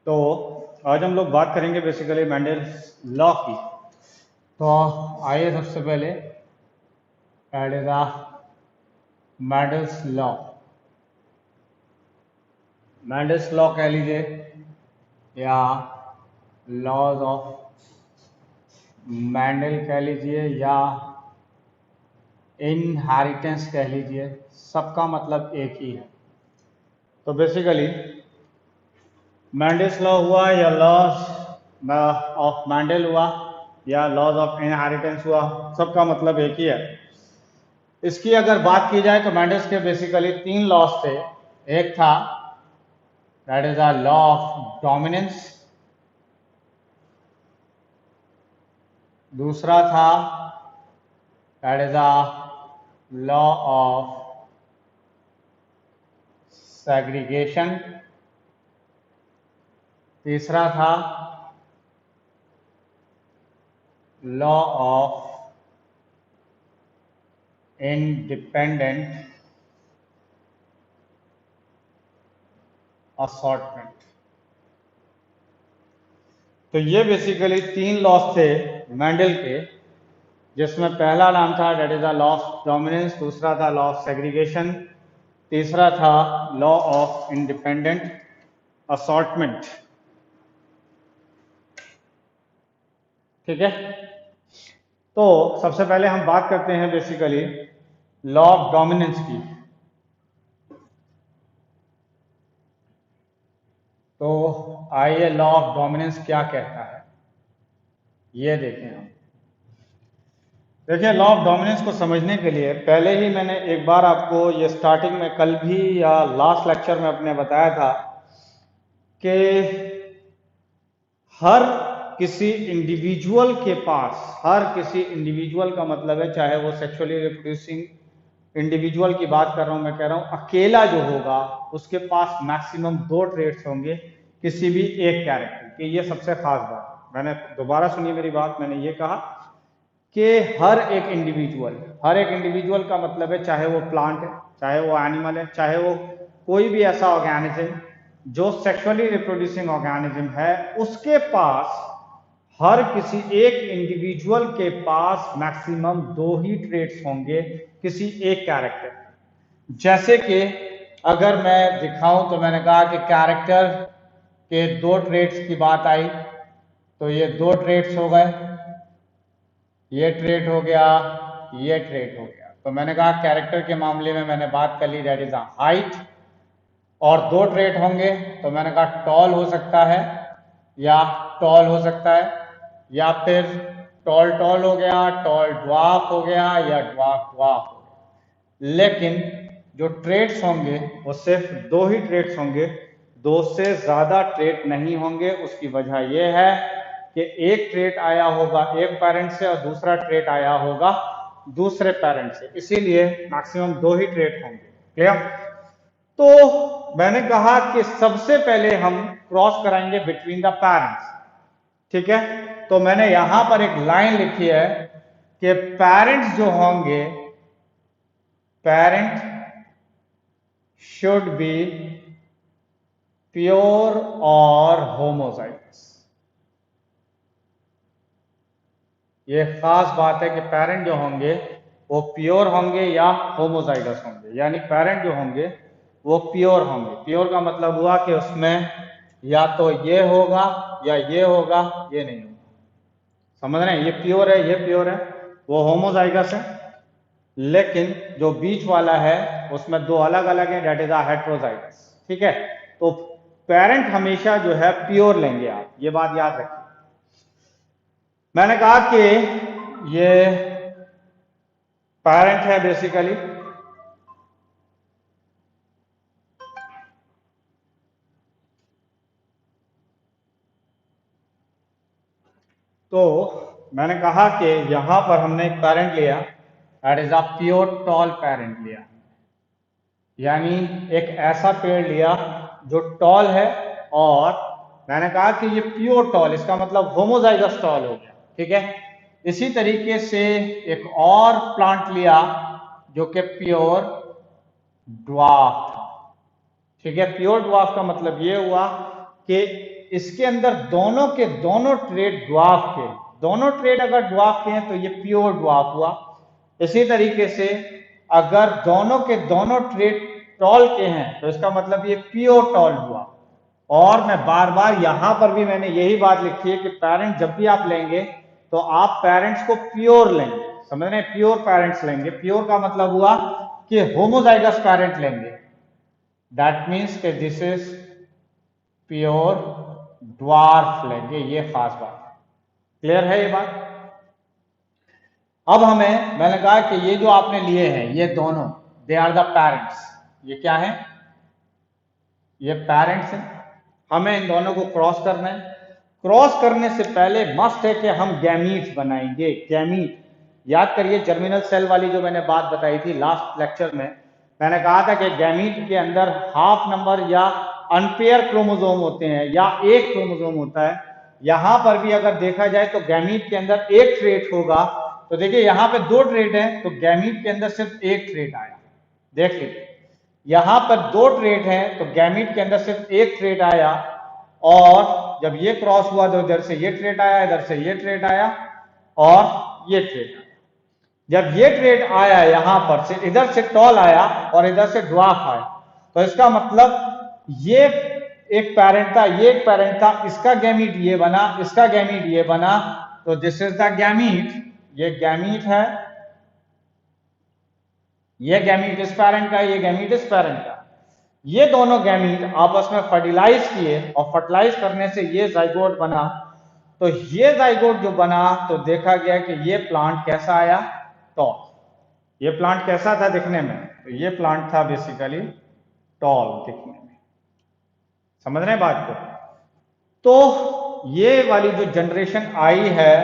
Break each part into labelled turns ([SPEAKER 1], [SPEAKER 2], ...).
[SPEAKER 1] तो आज हम लोग बात करेंगे बेसिकली मेंडल्स लॉ की। तो आइए सबसे पहले that is Mendel's law. Mendel's law कह लीजिए या लॉज ऑफ मेंडल कह लीजिए या इनहेरिटेंस कह लीजिए, सबका मतलब एक ही है। तो बेसिकली मेंडल्स लॉ हुआ या लॉज ऑफ मेंडल हुआ या लॉज ऑफ इनहेरिटेंस हुआ, सबका मतलब एक ही है। इसकी अगर बात की जाए तो मेंडल्स के बेसिकली 3 लॉज थे। एक था that is a law of dominance, दूसरा था that is a law of segregation, तीसरा था लॉ ऑफ इंडिपेंडेंट असॉर्टमेंट। तो ये बेसिकली 3 लॉज थे मेंडल के, जिसमें पहला नाम था that is a law of dominance, दूसरा था लॉ ऑफ सेग्रीगेशन, तीसरा था लॉ ऑफ इंडिपेंडेंट असॉर्टमेंट। ठीक है, तो सबसे पहले हम बात करते हैं बेसिकली लॉ ऑफ डोमिनेंस की। तो आइए लॉ ऑफ डोमिनेंस क्या कहता है ये देखें हम। देखिए, लॉ ऑफ डोमिनेंस को समझने के लिए पहले ही मैंने एक बार आपको ये स्टार्टिंग में कल भी या लास्ट लेक्चर में अपने बताया था कि हर किसी इंडिविजुअल के पास, हर किसी इंडिविजुअल का मतलब है चाहे वो सेक्सुअली रिप्रोड्यूसिंग इंडिविजुअल की बात कर रहा हूं, मैं कह रहा हूं अकेला जो होगा उसके पास मैक्सिमम 2 ट्रेट्स होंगे किसी भी एक कैरेक्टर के। ये सबसे खास बात, मैंने दोबारा सुनिए मेरी बात, मैंने ये कहा कि हर एक इंडिविजुअल का मतलब है चाहे वो प्लांट है, चाहे वो एनिमल है, चाहे वो कोई भी ऐसा ऑर्गेनिज्म जो सेक्सुअली रिप्रोड्यूसिंग ऑर्गेनिज्म है, उसके पास हर किसी एक इंडिविजुअल के पास मैक्सिमम 2 ही ट्रेट्स होंगे किसी एक कैरेक्टर। जैसे कि अगर मैं दिखाऊं तो मैंने कहा कि कैरेक्टर के 2 ट्रेट्स की बात आई, तो ये 2 ट्रेट्स हो गए, ये ट्रेट हो गया, ये ट्रेट हो गया। तो मैंने कहा कैरेक्टर के मामले में मैंने बात कर ली दैट इज हाइट, और 2 ट्रेट होंगे तो मैंने कहा टॉल हो सकता है या टॉल हो सकता है, या फिर टॉल टॉल हो गया, टॉल ड्वार्फ हो गया, या ड्वार्फ ड्वार्फ हो गया। लेकिन जो ट्रेट्स होंगे वो सिर्फ 2 ही ट्रेट्स होंगे, 2 से ज्यादा ट्रेट नहीं होंगे। उसकी वजह यह है कि एक ट्रेट आया होगा एक पेरेंट से और दूसरा ट्रेट आया होगा दूसरे पेरेंट से, इसीलिए मैक्सिमम 2 ही ट्रेट होंगे। क्लियर? तो मैंने कहा कि सबसे पहले हम क्रॉस कराएंगे बिटवीन द पेरेंट्स। ठीक है, तो मैंने यहां पर एक लाइन लिखी है कि पेरेंट्स जो होंगे, पेरेंट शुड बी प्योर और होमोजाइगस। ये खास बात है कि पेरेंट जो होंगे वो प्योर होंगे या होमोजाइगस होंगे, यानी पेरेंट जो होंगे वो प्योर होंगे। प्योर का मतलब हुआ कि उसमें या तो ये होगा या ये होगा, ये नहीं होगा। समझ रहे हैं? ये प्योर है, ये प्योर है, वो होमोजाइगस है। लेकिन जो बीच वाला है उसमें 2 अलग अलग है, डेट इज अ हेट्रोजाइगस। ठीक है, तो पेरेंट हमेशा जो है प्योर लेंगे आप, ये बात याद रखिए। मैंने कहा कि ये पेरेंट है बेसिकली, तो मैंने कहा कि यहां पर हमने एक पेरेंट लिया that is a pure tall parent लिया, यानी एक ऐसा पेड़ लिया जो टॉल है, और मैंने कहा कि ये प्योर टॉल, इसका मतलब होमोजाइगस टॉल हो गया। ठीक है, इसी तरीके से एक और प्लांट लिया जो कि प्योर ड्वार्फ था। ठीक है, प्योर ड्वार्फ का मतलब ये हुआ कि इसके अंदर दोनों के दोनों ट्रेड ड्वार्फ के, दोनों ट्रेड अगर ड्वार्फ के हैं तो ये प्योर ड्वार्फ हुआ। इसी तरीके से अगर दोनों के दोनों ट्रेड टॉल के हैं तो इसका मतलब ये प्योर टॉल हुआ। और मैं बार बार यहां पर भी मैंने यही बात लिखी है कि पेरेंट जब भी आप लेंगे तो आप पेरेंट्स को प्योर लेंगे, समझ रहे हैं, प्योर पेरेंट्स लेंगे। प्योर का मतलब हुआ कि होमोजाइगस पेरेंट लेंगे, दैट मीन्स कि दिस इज प्योर ड्वार्फ लेंगे, ये खास बात है। क्लियर है ये बात? अब हमें, मैंने कहा कि ये जो आपने लिए हैं ये दोनों, दे आर द पेरेंट्स, ये क्या है, ये पेरेंट्स हैं। हमें इन दोनों को क्रॉस करना है। क्रॉस करने से पहले मस्ट है कि हम गैमीट बनाएंगे। गैमीट याद करिए, जर्मिनल सेल वाली जो मैंने बात बताई थी लास्ट लेक्चर में, मैंने कहा था कि गैमीट के अंदर हाफ नंबर या अनपेयर क्रोमोसोम होते हैं या एक क्रोमोसोम होता है। यहां पर भी अगर देखा जाए तो गैमीट के अंदर एक ट्रेट होगा। तो देखिए यहां पे दो ट्रेट है तो गैमीट के अंदर सिर्फ एक ट्रेट आया, देख लीजिए यहां पर दो ट्रेट हैं तो गैमीट के अंदर सिर्फ एक ट्रेट आया। और जब ये क्रॉस हुआ तो इधर से ये ट्रेट आया, इधर से ये ट्रेट आया और ये ट्रेट आया। जब ये ट्रेट आया यहां पर से, इधर से टॉल आया और इधर से ड्वार्फ आया, तो इसका मतलब ये एक पेरेंट था, ये एक पेरेंट था, इसका गैमीट ये बना, इसका गैमीट ये बना, तो दिस इज द गैमीट, ये गैमीट है, ये गैमीट इस पेरेंट का, ये गैमीट इस पेरेंट का। ये दोनों गैमीट आपस में फर्टिलाइज किए और फर्टिलाइज करने से ये जाइगोट बना। तो ये जाइगोट जो बना तो देखा गया कि ये प्लांट कैसा आया, टॉल। ये प्लांट कैसा था दिखने में, तो ये प्लांट था बेसिकली टॉल दिखने में। समझ रहे हैं बात को? तो ये वाली जो जनरेशन आई है,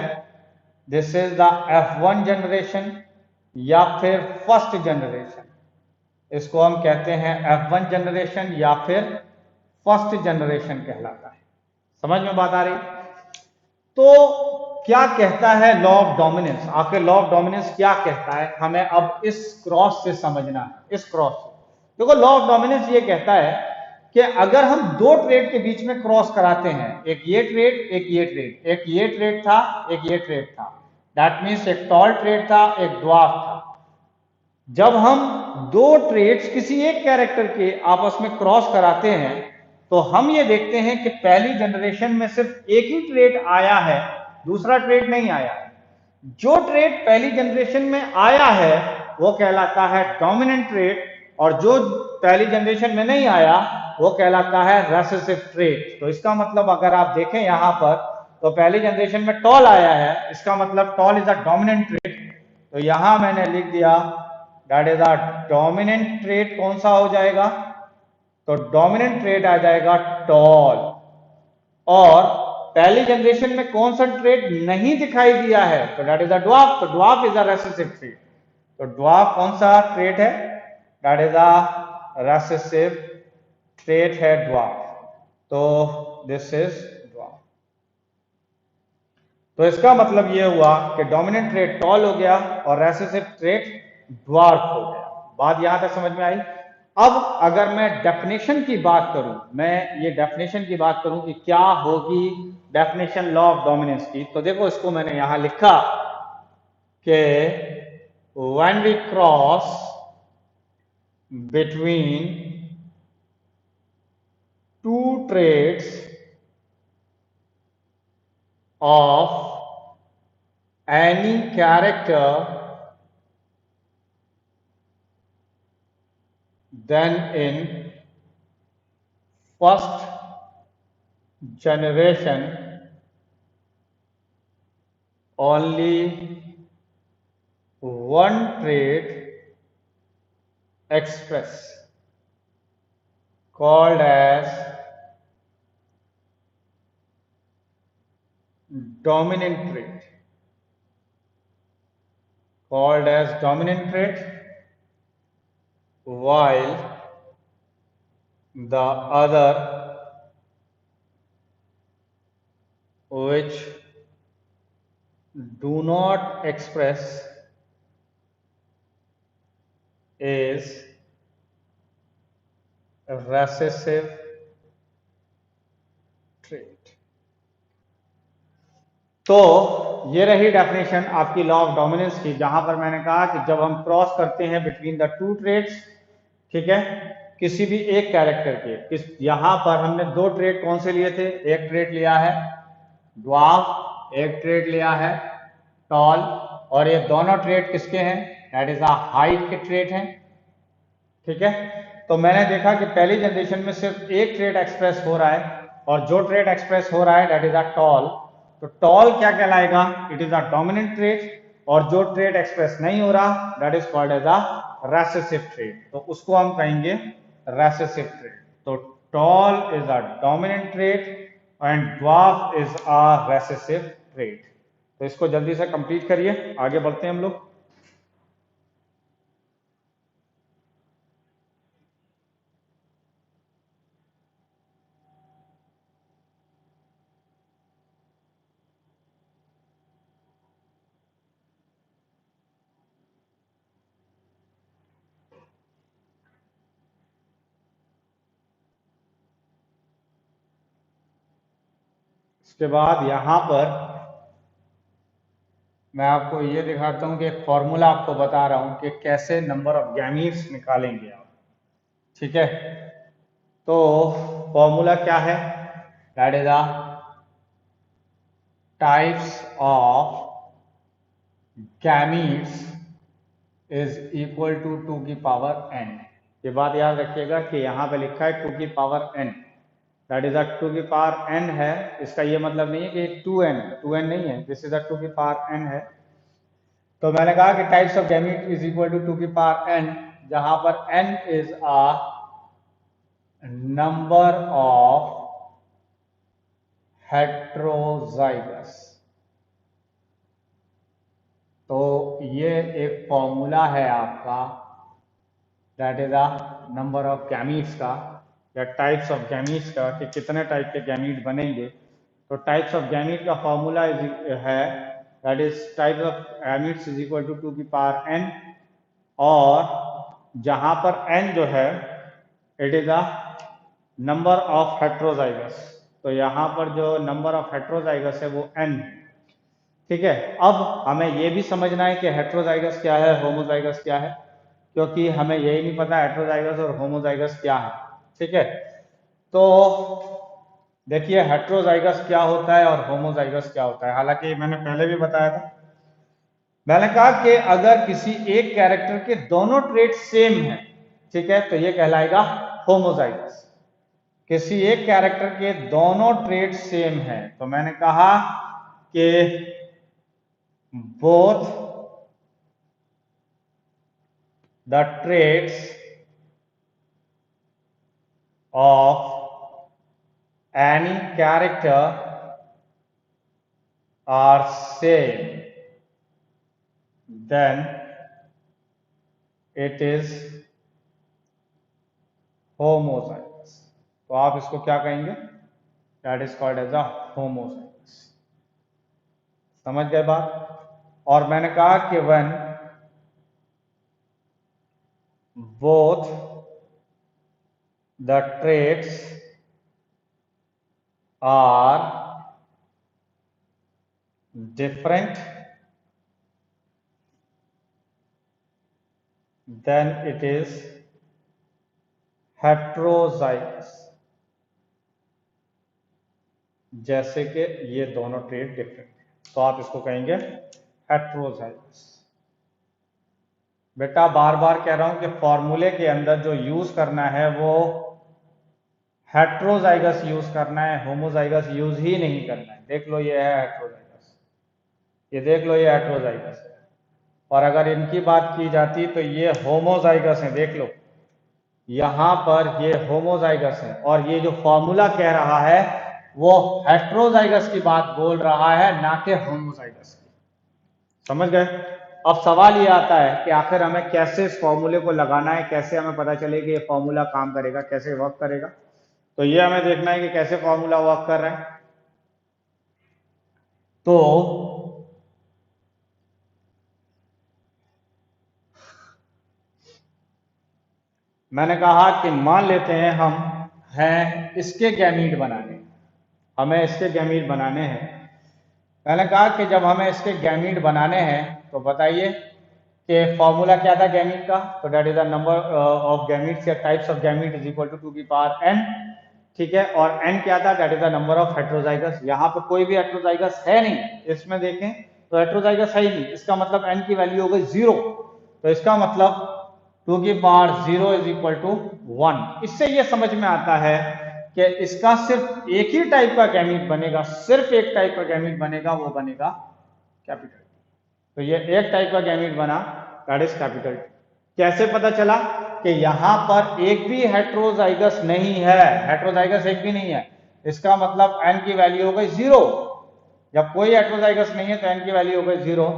[SPEAKER 1] this is the F1 generation या फिर फर्स्ट जनरेशन। इसको हम कहते हैं F1 जनरेशन या फिर फर्स्ट जनरेशन कहलाता है। समझ में बात आ रही? तो क्या कहता है लॉ ऑफ डोमिनेंस? आखिर लॉ ऑफ डोमिनेंस क्या कहता है, हमें अब इस क्रॉस से समझना है। इस क्रॉस से देखो, लॉ ऑफ डोमिनेंस ये कहता है कि अगर हम दो ट्रेड के बीच में क्रॉस कराते हैं, एक ये ट्रेड एक ये ट्रेड, एक ये ट्रेड था एक ये ट्रेड था, दैट मीन्स एक टॉल ट्रेड था एक ड्वार्फ था। जब हम दो ट्रेड्स किसी एक कैरेक्टर के आपस में क्रॉस कराते हैं तो हम ये देखते हैं कि पहली जनरेशन में सिर्फ एक ही ट्रेड आया है, दूसरा ट्रेड नहीं आया है। जो ट्रेड पहली जनरेशन में आया है वो कहलाता है डोमिनेंट ट्रेड, और जो पहली जनरेशन में नहीं आया वो कहलाता है रेसेसिव ट्रेड। तो इसका मतलब अगर आप देखें यहां पर, तो पहली जनरेशन में टॉल आया है, इसका मतलब toll is a dominant trade. तो यहां मैंने लिख दिया that is a dominant trade. कौन सा हो जाएगा? तो डोमिनेंट ट्रेड आ जाएगा टॉल। और पहली जनरेशन में कौन सा ट्रेड नहीं दिखाई दिया है? तो दैट इज अ ड्वार्फ। तो dwarf is a recessive trait. तो ड्वार्फ कौन सा ट्रेड है? That is a recessive trade है ड्वार्फ। तो दिस इज ड्वार्फ। तो इसका मतलब यह हुआ कि डोमिनेंट ट्रेड टॉल हो गया और रेसेसिव ट्रेड ड्वार्फ हो गया। बात यहां तक समझ में आई? अब अगर मैं डेफिनेशन की बात करूं, मैं ये डेफिनेशन की बात करूं कि क्या होगी डेफिनेशन लॉ ऑफ डोमिनेंस की, तो देखो इसको मैंने यहां लिखा कि when we cross between two traits of any character, then in first generation only one trait express, called as dominant trait, called as dominant trait, while the other, which do not express, is recessive trait. तो ये रही definition आपकी law of dominance की, जहां पर मैंने कहा कि जब हम क्रॉस करते हैं बिटवीन द टू ट्रेड्स, ठीक है, किसी भी एक कैरेक्टर के, यहां पर हमने दो ट्रेड कौन से लिए थे, एक ट्रेड लिया है ड्वार्फ, एक ट्रेड लिया है टॉल, और ये दोनों ट्रेड किसके हैं, दैट इज अ हाइट के ट्रेड हैं, ठीक है। तो मैंने देखा कि पहली जनरेशन में सिर्फ एक ट्रेड एक्सप्रेस हो रहा है, और जो ट्रेड एक्सप्रेस हो रहा है दैट इज अ टॉल, तो टॉल क्या कहलाएगा, it is a dominant trait, और जो ट्रेड एक्सप्रेस नहीं हो रहा that is called as a recessive trait, तो उसको हम कहेंगे रेसेसिव ट्रेड। तो tall is a dominant trait and dwarf is a recessive trait. तो इसको जल्दी से कंप्लीट करिए, आगे बढ़ते हैं हम लोग। इसके बाद यहां पर मैं आपको ये दिखाता हूं कि एक फॉर्मूला आपको बता रहा हूं कि कैसे नंबर ऑफ गैमीट्स निकालेंगे आप, ठीक है। तो फॉर्मूला क्या है, that is the types of gametes is equal to 2 की पावर n। ये बात याद रखिएगा कि यहां पे लिखा है 2 की पावर n, दैट इज अ 2 की पावर n है, इसका ये मतलब नहीं है कि 2n, 2n नहीं है, दिस इज अ 2 की पावर n है। तो मैंने कहा कि types of gamete is equal to 2 की पावर n, जहां पर n is a number of heterozygous. तो ये एक फॉर्मूला है आपका, that is a number of gametes का, या टाइप्स ऑफ गैमीट्स का, कि कितने टाइप के गैमीट बनेंगे। तो टाइप्स ऑफ गैमीट का फॉर्मूला है that is types of gametes is equal to 2 की पावर n, और जहां पर n जो है it is a number of heterozygous, तो यहां पर जो नंबर ऑफ हेट्रोजाइगस है वो n है, ठीक है। अब हमें यह भी समझना है कि हेट्रोजाइगस क्या है, होमोजाइगस क्या है, क्योंकि हमें यही नहीं पता हेट्रोजाइगस और होमोजाइगस क्या है, ठीक है। तो देखिए हेट्रोजाइगस क्या होता है और होमोजाइगस क्या होता है, हालांकि मैंने पहले भी बताया था। मैंने कहा कि अगर किसी एक कैरेक्टर के दोनों ट्रेट सेम है, ठीक है, तो ये कहलाएगा होमोजाइगस। किसी एक कैरेक्टर के दोनों ट्रेट सेम है, तो मैंने कहा कि both the traits of any character are same, then it is homozygous। तो आप इसको क्या कहेंगे, that is called as a homozygous. समझ गए बात। और मैंने कहा कि when both the traits are different, then it is heterozygous। जैसे कि ये दोनों ट्रेट डिफरेंट है, तो आप इसको कहेंगे हेट्रोजाइगस। बेटा बार बार कह रहा हूं कि फॉर्मूले के अंदर जो यूज करना है वो हेट्रोजाइगस यूज करना है, होमोजाइगस यूज ही नहीं करना है। देख लो ये है हेट्रोजाइगस, ये देख लो ये हेट्रोजाइगस है, और अगर इनकी बात की जाती तो ये होमोजाइगस है, देख लो यहां पर ये होमोजाइगस है, और ये जो फॉर्मूला कह रहा है वो हेट्रोजाइगस की बात बोल रहा है, ना कि होमोजाइगस की। समझ गए। अब सवाल ये आता है कि आखिर हमें कैसे इस फॉर्मूले को लगाना है, कैसे हमें पता चले कि ये फॉर्मूला काम करेगा, कैसे वर्क करेगा। तो ये हमें देखना है कि कैसे फॉर्मूला वर्क कर रहा है। तो मैंने कहा कि मान लेते हैं हम हैं इसके गैमीट बनाने, हमें इसके गैमीट बनाने हैं, मैंने कहा कि जब हमें इसके गैमीट बनाने हैं तो बताइए कि फॉर्मूला क्या था गैमीट का, तो that is the number of gametes या types of gamete is equal to की पावर n, ठीक है। और n क्या था, that is the number of heterozygous. यहाँ पे कोई भी हेट्रोजाइगस है नहीं, इसमें देखें तो हेट्रोजाइगस है ही नहीं, इसका मतलब n की वैल्यू हो गई 0। तो इसका मतलब 2 की पावर 0 इज इक्वल टू 1। इससे ये समझ में आता है कि इसका सिर्फ एक ही टाइप का गैमीट बनेगा, सिर्फ एक टाइप का गैमीट बनेगा, वो बनेगा कैपिटल। तो ये एक टाइप का गैमीट बना, दैट इज कैपिटल। कैसे पता चला कि यहां पर एक भी हेट्रोजाइगस नहीं है, हेट्रोजाइगस एक भी नहीं है, इसका मतलब n की वैल्यू हो गई 0। जब कोई हेट्रोजाइगस नहीं है तो n की वैल्यू हो गई 0,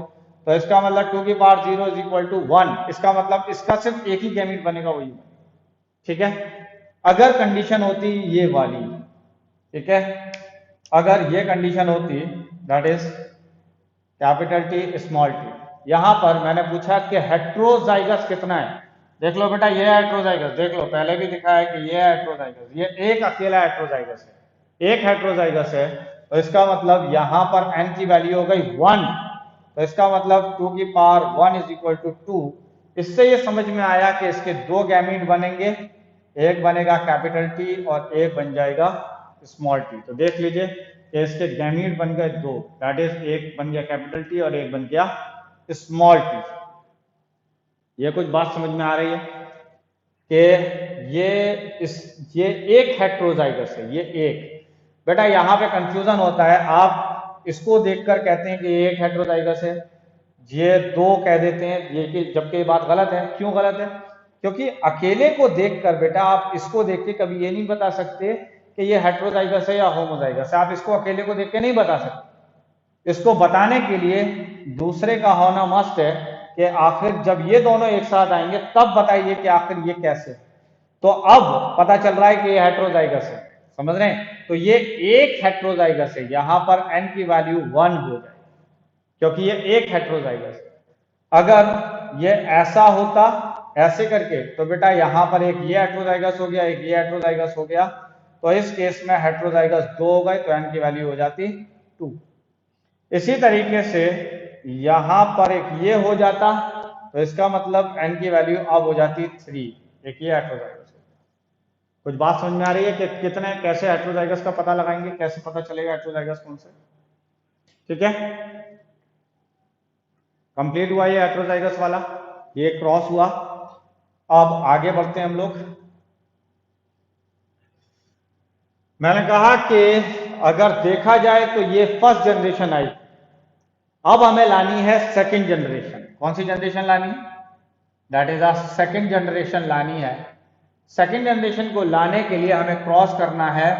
[SPEAKER 1] तो इसका मतलब 2 की पावर 0 इज इक्वल टू 1। इसका मतलब इसका सिर्फ एक ही गैमीट बनेगा, वही, ठीक है। अगर कंडीशन होती ये वाली, ठीक है, अगर ये कंडीशन होती that is capital T small T, यहां पर मैंने पूछा कि हेट्रोजाइगस कितना है, देख लो बेटा ये हेट्रोजाइगस, देख लो पहले भी दिखा है कि ये हेट्रोजाइगस, ये एक अकेला हेट्रोजाइगस है, एक हेट्रोजाइगस है। तो इसका मतलब यहां पर n की वैल्यू हो गई 1, तो इसका मतलब 2 की पावर 1 इज इक्वल टू 2। इससे ये समझ में आया कि इसके दो गैमीट बनेंगे, एक बनेगा कैपिटल टी और एक बन जाएगा स्मॉल टी। तो देख लीजिए कि इसके गैमीट बन गए दो, दैट इज एक बन गया कैपिटल टी और एक बन गया स्मॉल टी। ये कुछ बात समझ में आ रही है कि ये एक हेट्रोजाइगस है, ये एक। बेटा यहाँ पे कंफ्यूजन होता है, आप इसको देखकर कहते हैं कि ये एक हेट्रोजाइगस है, ये दो कह देते हैं, ये कि जबकि ये बात गलत है। क्यों गलत है? क्योंकि अकेले को देखकर बेटा आप इसको देख के कभी ये नहीं बता सकते कि ये हेट्रोजाइगस है या होमोजाइगस है, आप इसको अकेले को देख के नहीं बता सकते। इसको बताने के लिए दूसरे का होना मस्ट है कि आखिर जब ये दोनों एक साथ आएंगे तब बताइए कि आखिर ये कैसे। तो अब पता चल रहा है कि ये हेट्रोजाइगस है, समझ रहे हैं? तो ये एक हेट्रोजाइगस है, यहां पर n की वैल्यू 1 हो जाए क्योंकि ये एक हेट्रोजाइगस है। अगर ये ऐसा होता ऐसे करके तो बेटा यहां पर एक ये हेट्रोजाइगस हो गया, एक ये हेट्रोजाइगस हो गया, तो इस केस में हेट्रोजाइगस 2 हो गए तो n की वैल्यू हो जाती 2। इसी तरीके से यहां पर एक ये हो जाता तो इसका मतलब n की वैल्यू अब हो जाती 3, एक ये हेट्रोजाइगस। कुछ बात समझ में आ रही है कि कितने कैसे हेट्रोजाइगस का पता लगाएंगे, कैसे पता चलेगा हेट्रोजाइगस कौन से, ठीक है। कंप्लीट हुआ ये हेट्रोजाइगस वाला, ये क्रॉस हुआ। अब आगे बढ़ते हैं हम लोग। मैंने कहा कि अगर देखा जाए तो ये फर्स्ट जनरेशन आई, अब हमें लानी है सेकंड जनरेशन। कौन सी जनरेशन लानी है? That is a second generation लानी है। सेकंड जनरेशन को लाने के लिए हमें क्रॉस करना है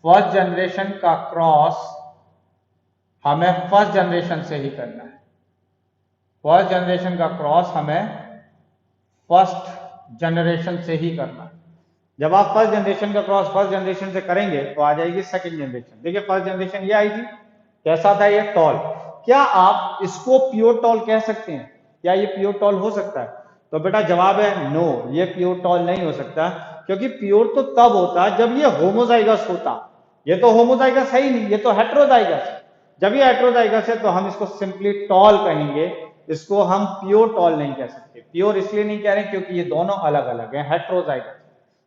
[SPEAKER 1] फर्स्ट जनरेशन का क्रॉस, हमें फर्स्ट जनरेशन से ही करना है। फर्स्ट जनरेशन का क्रॉस हमें फर्स्ट जनरेशन से ही करना है। जब आप फर्स्ट जनरेशन का क्रॉस फर्स्ट जनरेशन से करेंगे तो आ जाएगी सेकंड जनरेशन। देखिए फर्स्ट जनरेशन ये आई थी, कैसा था ये? टॉल। क्या आप इसको प्योर टॉल कह सकते हैं? क्या ये प्योर टॉल हो सकता है? तो बेटा जवाब है नो, ये प्योर टॉल नहीं हो सकता, क्योंकि प्योर तो तब होता जब ये होमोजाइगस होता। ये तो होमोजाइगस है ही नहीं, ये तो हेट्रोजाइगस है। जब ये हेट्रोजाइगस है तो हम इसको सिंपली टॉल कहेंगे, इसको हम प्योर टॉल नहीं कह सकते। प्योर इसलिए नहीं कह रहे क्योंकि ये दोनों अलग अलग हैं, हेट्रोजाइगस।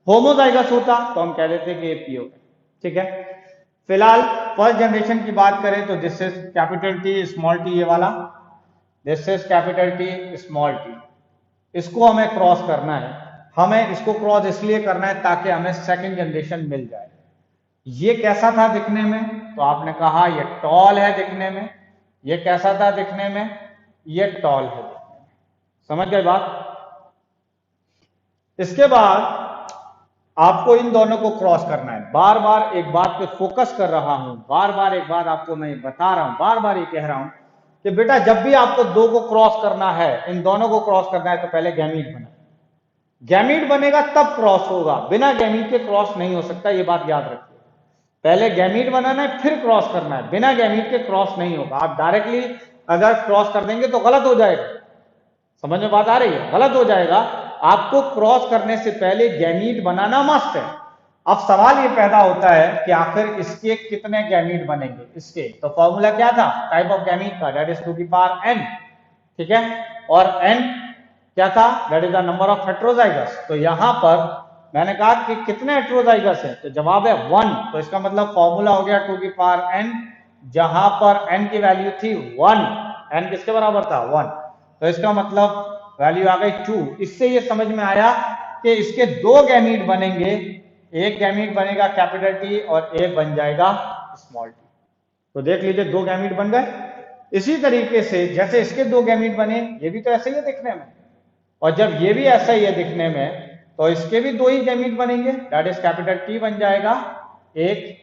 [SPEAKER 1] होमोजाइगस होता तो हम कह देते कि ये प्योर है, ठीक है। फिलहाल फर्स्ट जनरेशन की बात करें तो this is capital T small T, ये वाला this is capital T small T. इसको हमें क्रॉस करना है। हमें इसको क्रॉस इसलिए करना है ताकि हमें सेकंड जनरेशन मिल जाए। ये कैसा था दिखने में? तो आपने कहा ये टॉल है दिखने में। ये कैसा था दिखने में? ये टॉल है दिखने में। समझ गए बात? इसके बाद आपको इन दोनों को क्रॉस करना है। बार बार एक बात पे फोकस कर रहा हूं, बार बार एक बात आपको मैं बता रहा हूं, बार बार ये कह रहा हूं कि बेटा जब भी आपको दो को क्रॉस करना है, इन दोनों को क्रॉस करना है, तो पहले गैमीट बने। गैमीट बनेगा तब क्रॉस होगा, बिना गैमीट के क्रॉस नहीं हो सकता, ये बात याद रखिए। पहले गैमीट बनाना है फिर क्रॉस करना है, बिना गैमीट के क्रॉस नहीं होगा। आप डायरेक्टली अगर क्रॉस कर देंगे तो गलत हो जाएगा। समझ में बात आ रही है? गलत हो जाएगा। आपको क्रॉस करने से पहले गैमीट बनाना मस्ट है। अब सवाल ये पैदा होता है कि आखिर इसके कितने गैमीट बनेंगे इसके, तो फॉर्मूला क्या था टाइप ऑफ गैमीट का, दैट इज टू की पावर n, ठीक है, और n क्या था, that is the number of heterozygous. तो यहां पर मैंने कहा कि कितने हेट्रोजाइगस है, तो जवाब है 1, तो इसका मतलब फॉर्मूला हो गया टू की पावर n, जहां पर n की वैल्यू थी 1, n किसके बराबर था 1, तो इसका मतलब वैल्यू आ गई 2। इससे ये समझ में आया कि इसके दो गैमीट बनेंगे, एक गैमीट बनेगा कैपिटल टी और एक बन जाएगा स्मॉल टी। तो देख लीजिए दो गैमीट बन गए। इसी तरीके से जैसे इसके दो गैमीट बने, ये भी तो ऐसे ही है दिखने में, और जब ये भी ऐसा ही है दिखने में तो इसके भी दो ही गैमीट बनेंगे, दैट इज कैपिटल टी बन जाएगा एक,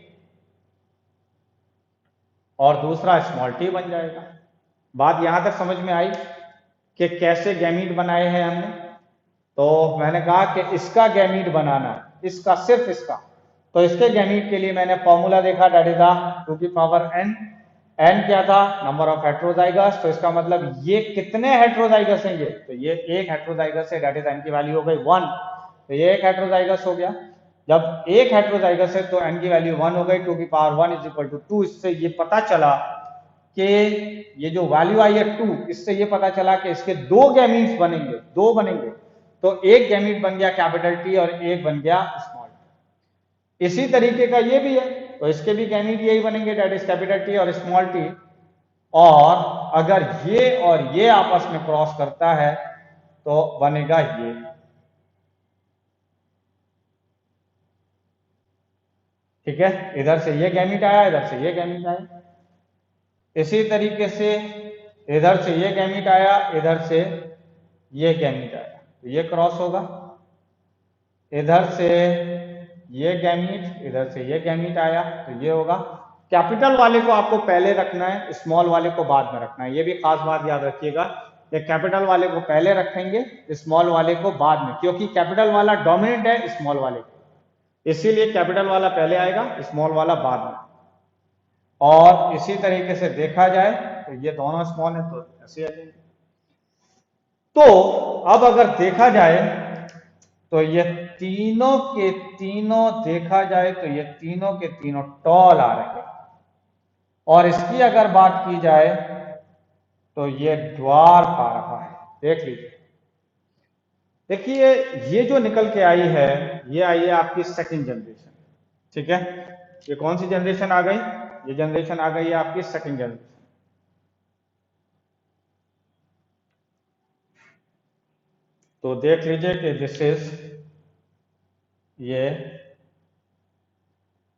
[SPEAKER 1] और दूसरा स्मॉल टी बन जाएगा। बात यहां तक समझ में आई कि कैसे गैमीट बनाए हैं हमने। तो मैंने कहा कि इसका गैमीट बनाना, इसका सिर्फ इसका, तो इसके गैमीट के लिए मैंने फॉर्मूला देखा, दैट इज टू की पावर n, n क्या था नंबर ऑफ हेट्रोजाइगस, तो इसका मतलब ये कितने हेट्रोजाइगस हैं ये, तो ये एक हेट्रोजाइगस है, दैट इज n की वैल्यू हो गई 1, तो ये एक हेट्रोजाइगस हो गया। जब एक हेट्रोजाइगस है तो n की वैल्यू 1 हो गई, टू की पावर 1 इज इक्वल टू 2। इससे ये पता चला कि ये जो वैल्यू आई है 2, इससे ये पता चला कि इसके दो गैमीट्स बनेंगे, दो बनेंगे, तो एक गैमीट बन गया कैपिटल टी और एक बन गया स्मॉल टी। इसी तरीके का ये भी है, तो इसके भी गैमीट यही बनेंगे, दैट इज कैपिटल टी और स्मॉल टी। और अगर ये और ये आपस में क्रॉस करता है तो बनेगा ये, ठीक है, इधर से ये गैमीट आया, इधर से ये गैमीट आया। इसी तरीके से इधर से ये गैमीट आया, इधर से ये गैमीट आया, तो ये क्रॉस होगा, इधर से ये गैमीट, इधर से ये गैमीट आया, तो ये होगा। कैपिटल वाले को आपको पहले रखना है, स्मॉल वाले को बाद में रखना है, ये भी खास बात याद रखिएगा कि कैपिटल वाले को पहले रखेंगे, स्मॉल वाले को बाद में, क्योंकि कैपिटल वाला डोमिनेंट है स्मॉल वाले को, इसीलिए कैपिटल वाला पहले आएगा, स्मॉल वाला बाद में। और इसी तरीके से देखा जाए तो ये दोनों स्मॉल है तो ऐसे आ जाएंगे। तो अब अगर देखा जाए तो ये तीनों के तीनों देखा जाए तो ये तीनों के तीनों टॉल आ रहे हैं, और इसकी अगर बात की जाए तो ये द्वार पा रहा है। देख लीजिए, देखिए ये जो निकल के आई है, ये आई है आपकी सेकंड जनरेशन, ठीक है, ये कौन सी जनरेशन आ गई, ये जनरेशन आ गई है आपकी सेकंड जनरेशन। तो देख लीजिए कि दिस इज ये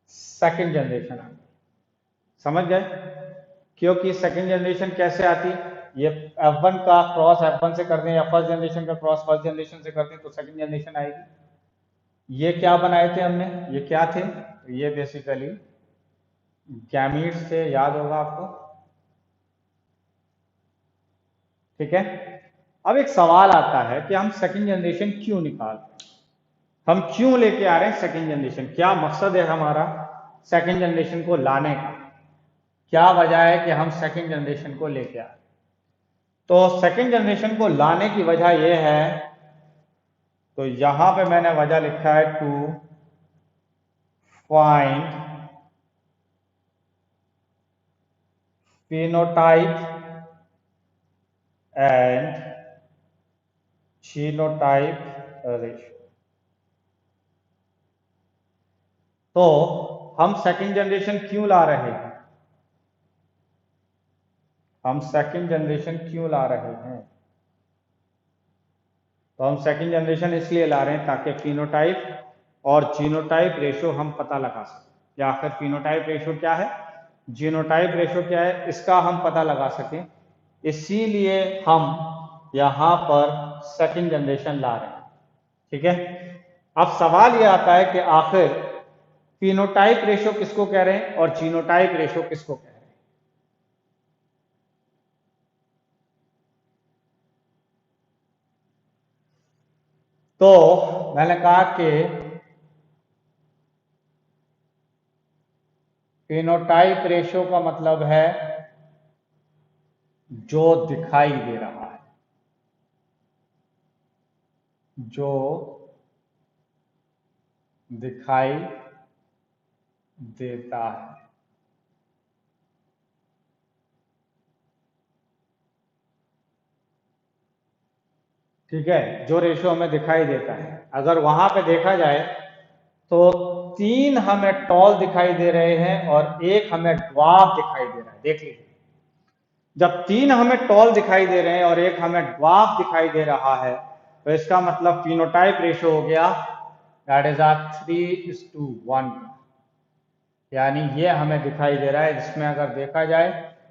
[SPEAKER 1] सेकंड जनरेशन आ गई, समझ गए, क्योंकि सेकंड जनरेशन कैसे आती, ये F1 का क्रॉस F1 से कर दें या फर्स्ट जनरेशन का क्रॉस फर्स्ट जनरेशन से कर दें तो सेकंड जनरेशन आएगी। ये क्या बनाए थे हमने, ये क्या थे, ये बेसिकली गैमीट्स थे, याद होगा आपको, ठीक है। अब एक सवाल आता है कि हम सेकंड जनरेशन क्यों निकाल रहे हैं, हम क्यों लेके आ रहे हैं सेकंड जनरेशन, क्या मकसद है हमारा सेकंड जनरेशन को लाने का, क्या वजह है कि हम सेकंड जनरेशन को लेके आ रहे हैं। तो सेकंड जनरेशन को लाने की वजह यह है, तो यहां पे मैंने वजह लिखा है to find phenotype and genotype ratio. तो हम सेकंड जनरेशन क्यों ला रहे हैं, हम सेकंड जनरेशन क्यों ला रहे हैं, तो हम सेकंड जनरेशन इसलिए ला रहे हैं ताकि फिनोटाइप और जीनोटाइप रेशियो हम पता लगा सकें, या आखिर फिनोटाइप रेशियो क्या है, जीनोटाइप रेशियो क्या है, इसका हम पता लगा सकें, इसीलिए हम यहां पर सेकंड जनरेशन ला रहे हैं, ठीक है। अब सवाल यह आता है कि आखिर फिनोटाइप रेशियो किसको कह रहे हैं और जीनोटाइप रेशियो किसको कह रहे हैं। तो मैंने कहा कि फिनोटाइप रेशियो का मतलब है जो दिखाई दे रहा है, जो दिखाई देता है। ठीक है, जो रेशो हमें दिखाई देता है, अगर वहां पे देखा जाए तो 3 हमें टॉल दिखाई दे रहे हैं और 1 हमें ड्वार्फ दिखाई दे रहा है। देख लीजिए, जब 3 हमें टॉल दिखाई दे रहे हैं और 1 हमें ड्वार्फ दिखाई दे रहा है, तो इसका मतलब फिनोटाइप रेशो हो गया दैट इज 3:1, यानी ये हमें दिखाई दे रहा है। जिसमें अगर देखा जाए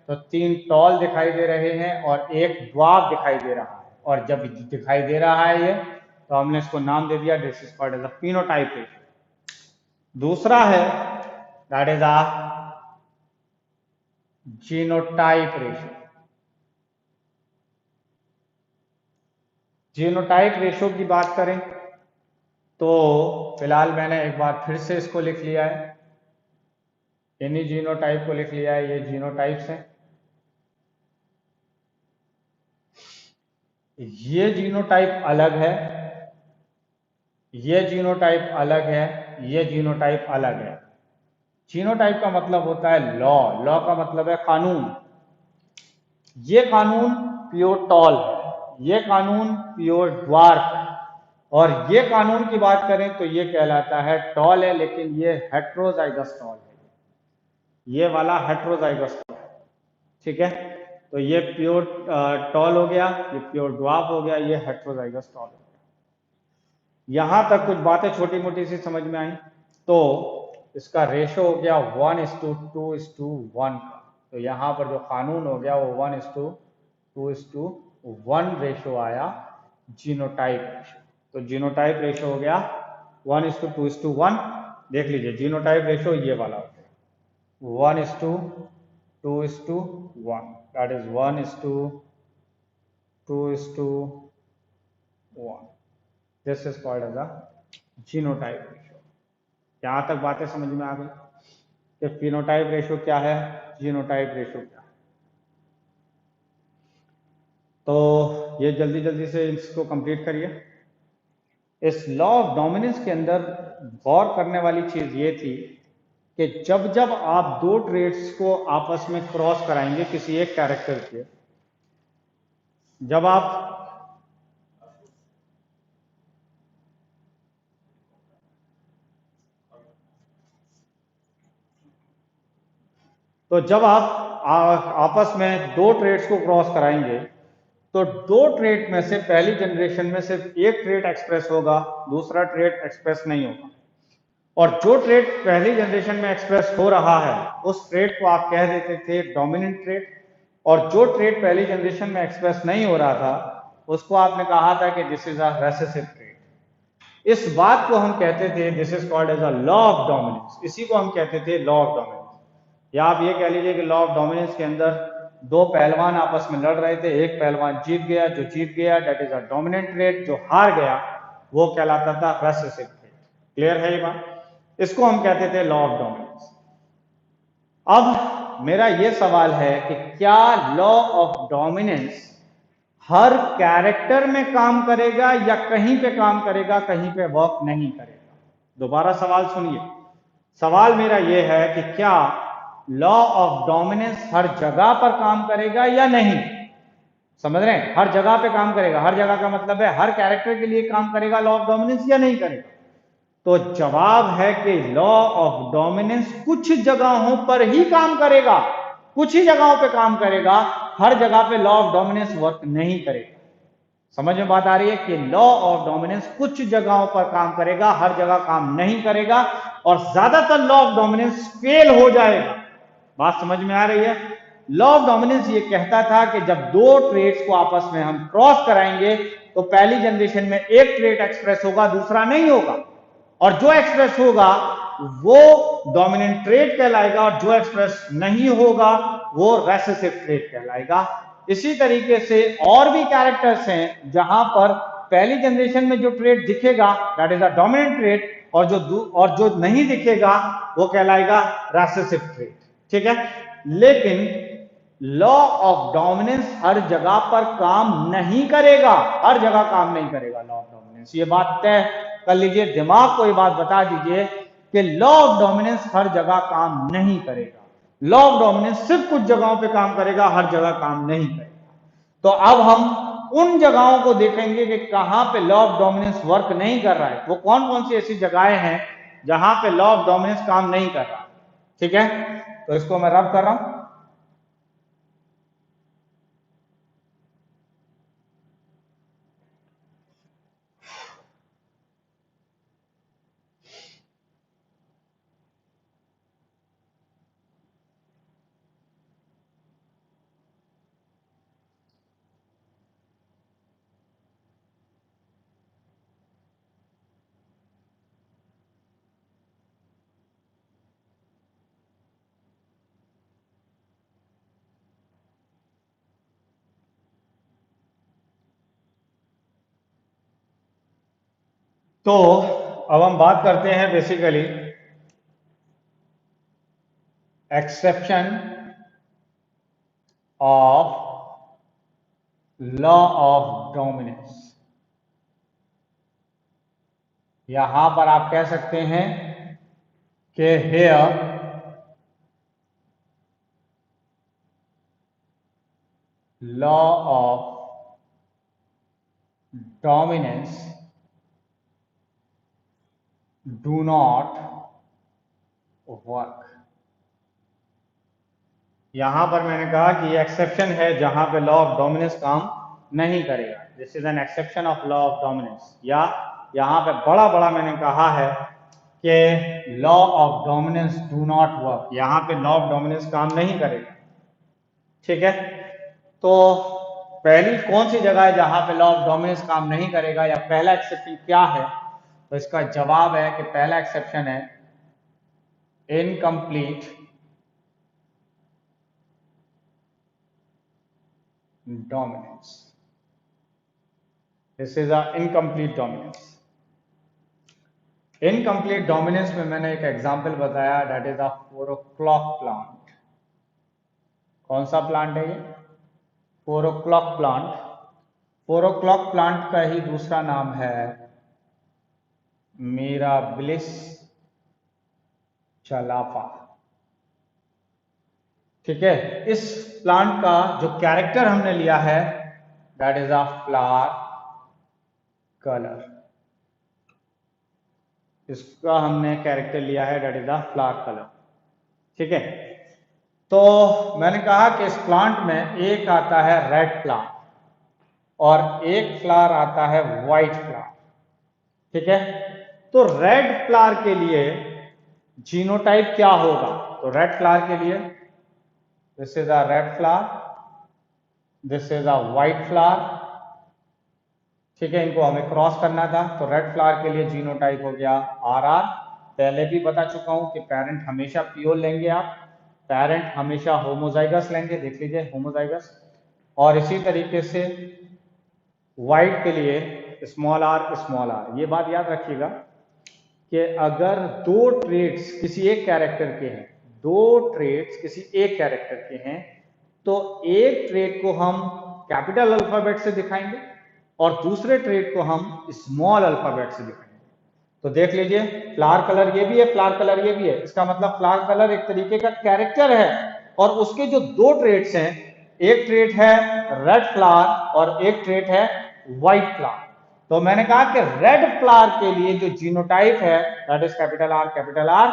[SPEAKER 1] तो 3 टॉल दिखाई दे रहे हैं और 1 ड्वार्फ दिखाई दे रहा है, और जब दिखाई दे रहा है ये, तो हमने इसको नाम दे दिया this is called as a phenotype ratio. दूसरा है that is a genotype ratio. Genotype ratio की बात करें तो फिलहाल मैंने एक बार फिर से इसको लिख लिया है, इन्हीं जीनोटाइप को लिख लिया है, ये जीनोटाइप्स हैं। ये जीनोटाइप अलग है, ये जीनोटाइप अलग है, ये जीनोटाइप अलग है। जीनोटाइप का मतलब होता है लॉ, लॉ का मतलब है कानून। ये कानून प्योर टॉल है, ये कानून प्योर ड्वार्फ है, और ये कानून की बात करें तो ये कहलाता है टॉल है, लेकिन ये हेट्रोजाइगस टॉल है, ये वाला हेट्रोजाइगस टॉल है। ठीक है, तो ये प्योर टॉल हो गया, ये प्योर ड्वार्फ हो गया, ये हेट्रोजाइगस टॉल हो गया। यहां तक कुछ बातें छोटी मोटी सी समझ में आई। तो इसका रेशो हो गया 1:2:1 का। तो यहाँ पर जो कानून हो गया वो 1:2:1 रेशो आया जीनोटाइप रेशो। तो जीनोटाइप रेशो हो गया 1:2:1। देख लीजिए, जीनोटाइप रेशो ये वाला हो गया 1:2:1, that is 1:2:1। This is called as a genotype ratio. यहां तक बातें समझ में आ गई कि फिनोटाइप रेशो क्या है, जीनोटाइप रेशो क्या है। तो ये जल्दी जल्दी से इसको कंप्लीट करिए। इस लॉ ऑफ डोमिनेंस के अंदर गौर करने वाली चीज ये थी कि जब जब आप दो ट्रेड्स को आपस में क्रॉस कराएंगे किसी एक कैरेक्टर के, जब आप आपस में दो ट्रेड्स को क्रॉस कराएंगे, तो दो ट्रेड में से पहली जनरेशन में सिर्फ एक ट्रेड एक्सप्रेस होगा, दूसरा ट्रेड एक्सप्रेस नहीं होगा। और जो ट्रेड पहली जनरेशन में एक्सप्रेस हो रहा है उस ट्रेड को आप कह देते थे डोमिनेंट ट्रेड, और जो ट्रेड पहली जनरेशन में एक्सप्रेस नहीं हो रहा था उसको आपने कहा था कि this is a recessive trait. इस बात को हम कहते थे this is called as a law of dominance, इसी को हम कहते थे लॉ ऑफ डोमिनेंस। या आप ये कह लीजिए कि लॉ ऑफ डोमिनेंस के अंदर दो पहलवान आपस में लड़ रहे थे, एक पहलवान जीत गया, जो जीत गया that is a dominant trade, जो हार गया वो कहलाता था रेसेसिव ट्रेड। क्लियर है ये बात? इसको हम कहते थे लॉ ऑफ डोमिनेंस। अब मेरा ये सवाल है कि क्या law of dominance her character में काम करेगा या कहीं पे काम करेगा, कहीं पे वर्क नहीं करेगा? दोबारा सवाल सुनिए। सवाल मेरा यह है कि क्या लॉ ऑफ डोमिनेंस हर जगह पर काम करेगा या नहीं? समझ रहे हैं? हर जगह पे काम करेगा, हर जगह का मतलब है हर कैरेक्टर के लिए काम करेगा लॉ ऑफ डोमिनेंस या नहीं करेगा? तो जवाब है कि लॉ ऑफ डोमिनेंस कुछ जगहों पर ही काम करेगा, कुछ ही जगहों पे काम करेगा, हर जगह पे लॉ ऑफ डोमिनेंस वर्क नहीं करेगा। समझ में बात आ रही है कि लॉ ऑफ डोमिनेंस कुछ जगहों पर काम करेगा, हर जगह काम नहीं करेगा, और ज्यादातर लॉ ऑफ डोमिनेंस फेल हो जाएगा। बात समझ में आ रही है? लॉ ऑफ डोमिनेंस ये कहता था कि जब दो ट्रेड्स को आपस में हम क्रॉस कराएंगे तो पहली जनरेशन में एक ट्रेड एक्सप्रेस होगा, दूसरा नहीं होगा, और जो एक्सप्रेस होगा वो डोमिनेंट ट्रेड कहलाएगा, और जो एक्सप्रेस नहीं होगा वो रेसेसिव ट्रेड कहलाएगा। इसी तरीके से और भी कैरेक्टर्स हैं जहां पर पहली जनरेशन में जो ट्रेड दिखेगा that is a dominant trait, और जो नहीं दिखेगा वो कहलाएगा रेसेसिव ट्रेड। ठीक है, लेकिन लॉ ऑफ डोमिनेंस हर जगह पर काम नहीं करेगा, हर जगह काम नहीं करेगा लॉ ऑफ डोमिनेंस, ये बात तय कर लीजिए, दिमाग को ये बात बता दीजिए कि लॉ ऑफ डोमिनेंस हर जगह काम नहीं करेगा। लॉ ऑफ डोमिनेंस सिर्फ कुछ जगहों पे काम करेगा, हर जगह काम नहीं करेगा। तो अब हम उन जगहों को देखेंगे कि कहां पे लॉ ऑफ डोमिनेंस वर्क नहीं कर रहा है, वो कौन कौन सी ऐसी जगहें हैं जहां पे लॉ ऑफ डोमिनेंस काम नहीं कर रहा। ठीक है, तो इसको मैं रब कर रहा हूं। तो अब हम बात करते हैं basically exception of law of dominance. यहां पर आप कह सकते हैं कि here law of dominance do not work. यहां पर मैंने कहा कि ये एक्सेप्शन है जहां पे लॉ ऑफ डोमिनेंस काम नहीं करेगा। This is an exception of law of dominance. या यहां पे बड़ा बड़ा मैंने कहा है कि law of dominance do not work, यहां पे लॉ ऑफ डोमिनेंस काम नहीं करेगा। ठीक है, तो पहली कौन सी जगह है जहां पे लॉ ऑफ डोमिनेंस काम नहीं करेगा, या पहला एक्सेप्शन क्या है? तो इसका जवाब है कि पहला एक्सेप्शन है incomplete dominance. This is a incomplete dominance. Incomplete dominance में मैंने एक एग्जांपल बताया, that is a 4 o'clock plant. कौन सा प्लांट है ये? 4 o'clock प्लांट। 4 o'clock प्लांट का ही दूसरा नाम है मिराबिलिस चलापा। ठीक है, इस प्लांट का जो कैरेक्टर हमने लिया है that is a flower colour. इसका हमने कैरेक्टर लिया है that is a flower colour. ठीक है, तो मैंने कहा कि इस प्लांट में एक आता है रेड फ्लावर और एक फ्लावर आता है व्हाइट फ्लावर। ठीक है, तो रेड फ्लावर के लिए जीनोटाइप क्या होगा? तो रेड फ्लावर के लिए this is a red flower, this is a white flower. ठीक है, इनको हमें क्रॉस करना था, तो रेड फ्लावर के लिए जीनोटाइप हो गया RR। पहले भी बता चुका हूं कि पेरेंट हमेशा प्योर लेंगे, आप पेरेंट हमेशा होमोजाइगस लेंगे, देख लीजिए होमोजाइगस। और इसी तरीके से व्हाइट के लिए स्मॉल r। ये बात याद रखिएगा कि अगर दो ट्रेड्स किसी एक कैरेक्टर के हैं, दो ट्रेड्स किसी एक कैरेक्टर के हैं, तो एक ट्रेड को हम कैपिटल अल्फाबेट से दिखाएंगे और दूसरे ट्रेड को हम स्मॉल अल्फाबेट से दिखाएंगे। तो देख लीजिए, फ्लावर कलर ये भी है, फ्लावर कलर ये भी है। इसका मतलब फ्लावर कलर एक तरीके का कैरेक्टर है और उसके जो दो ट्रेड्स हैं, एक ट्रेड है रेड फ्लावर और एक ट्रेड है व्हाइट फ्लावर। तो मैंने कहा कि रेड फ्लावर के लिए जो जीनोटाइप है दैट इज कैपिटल R,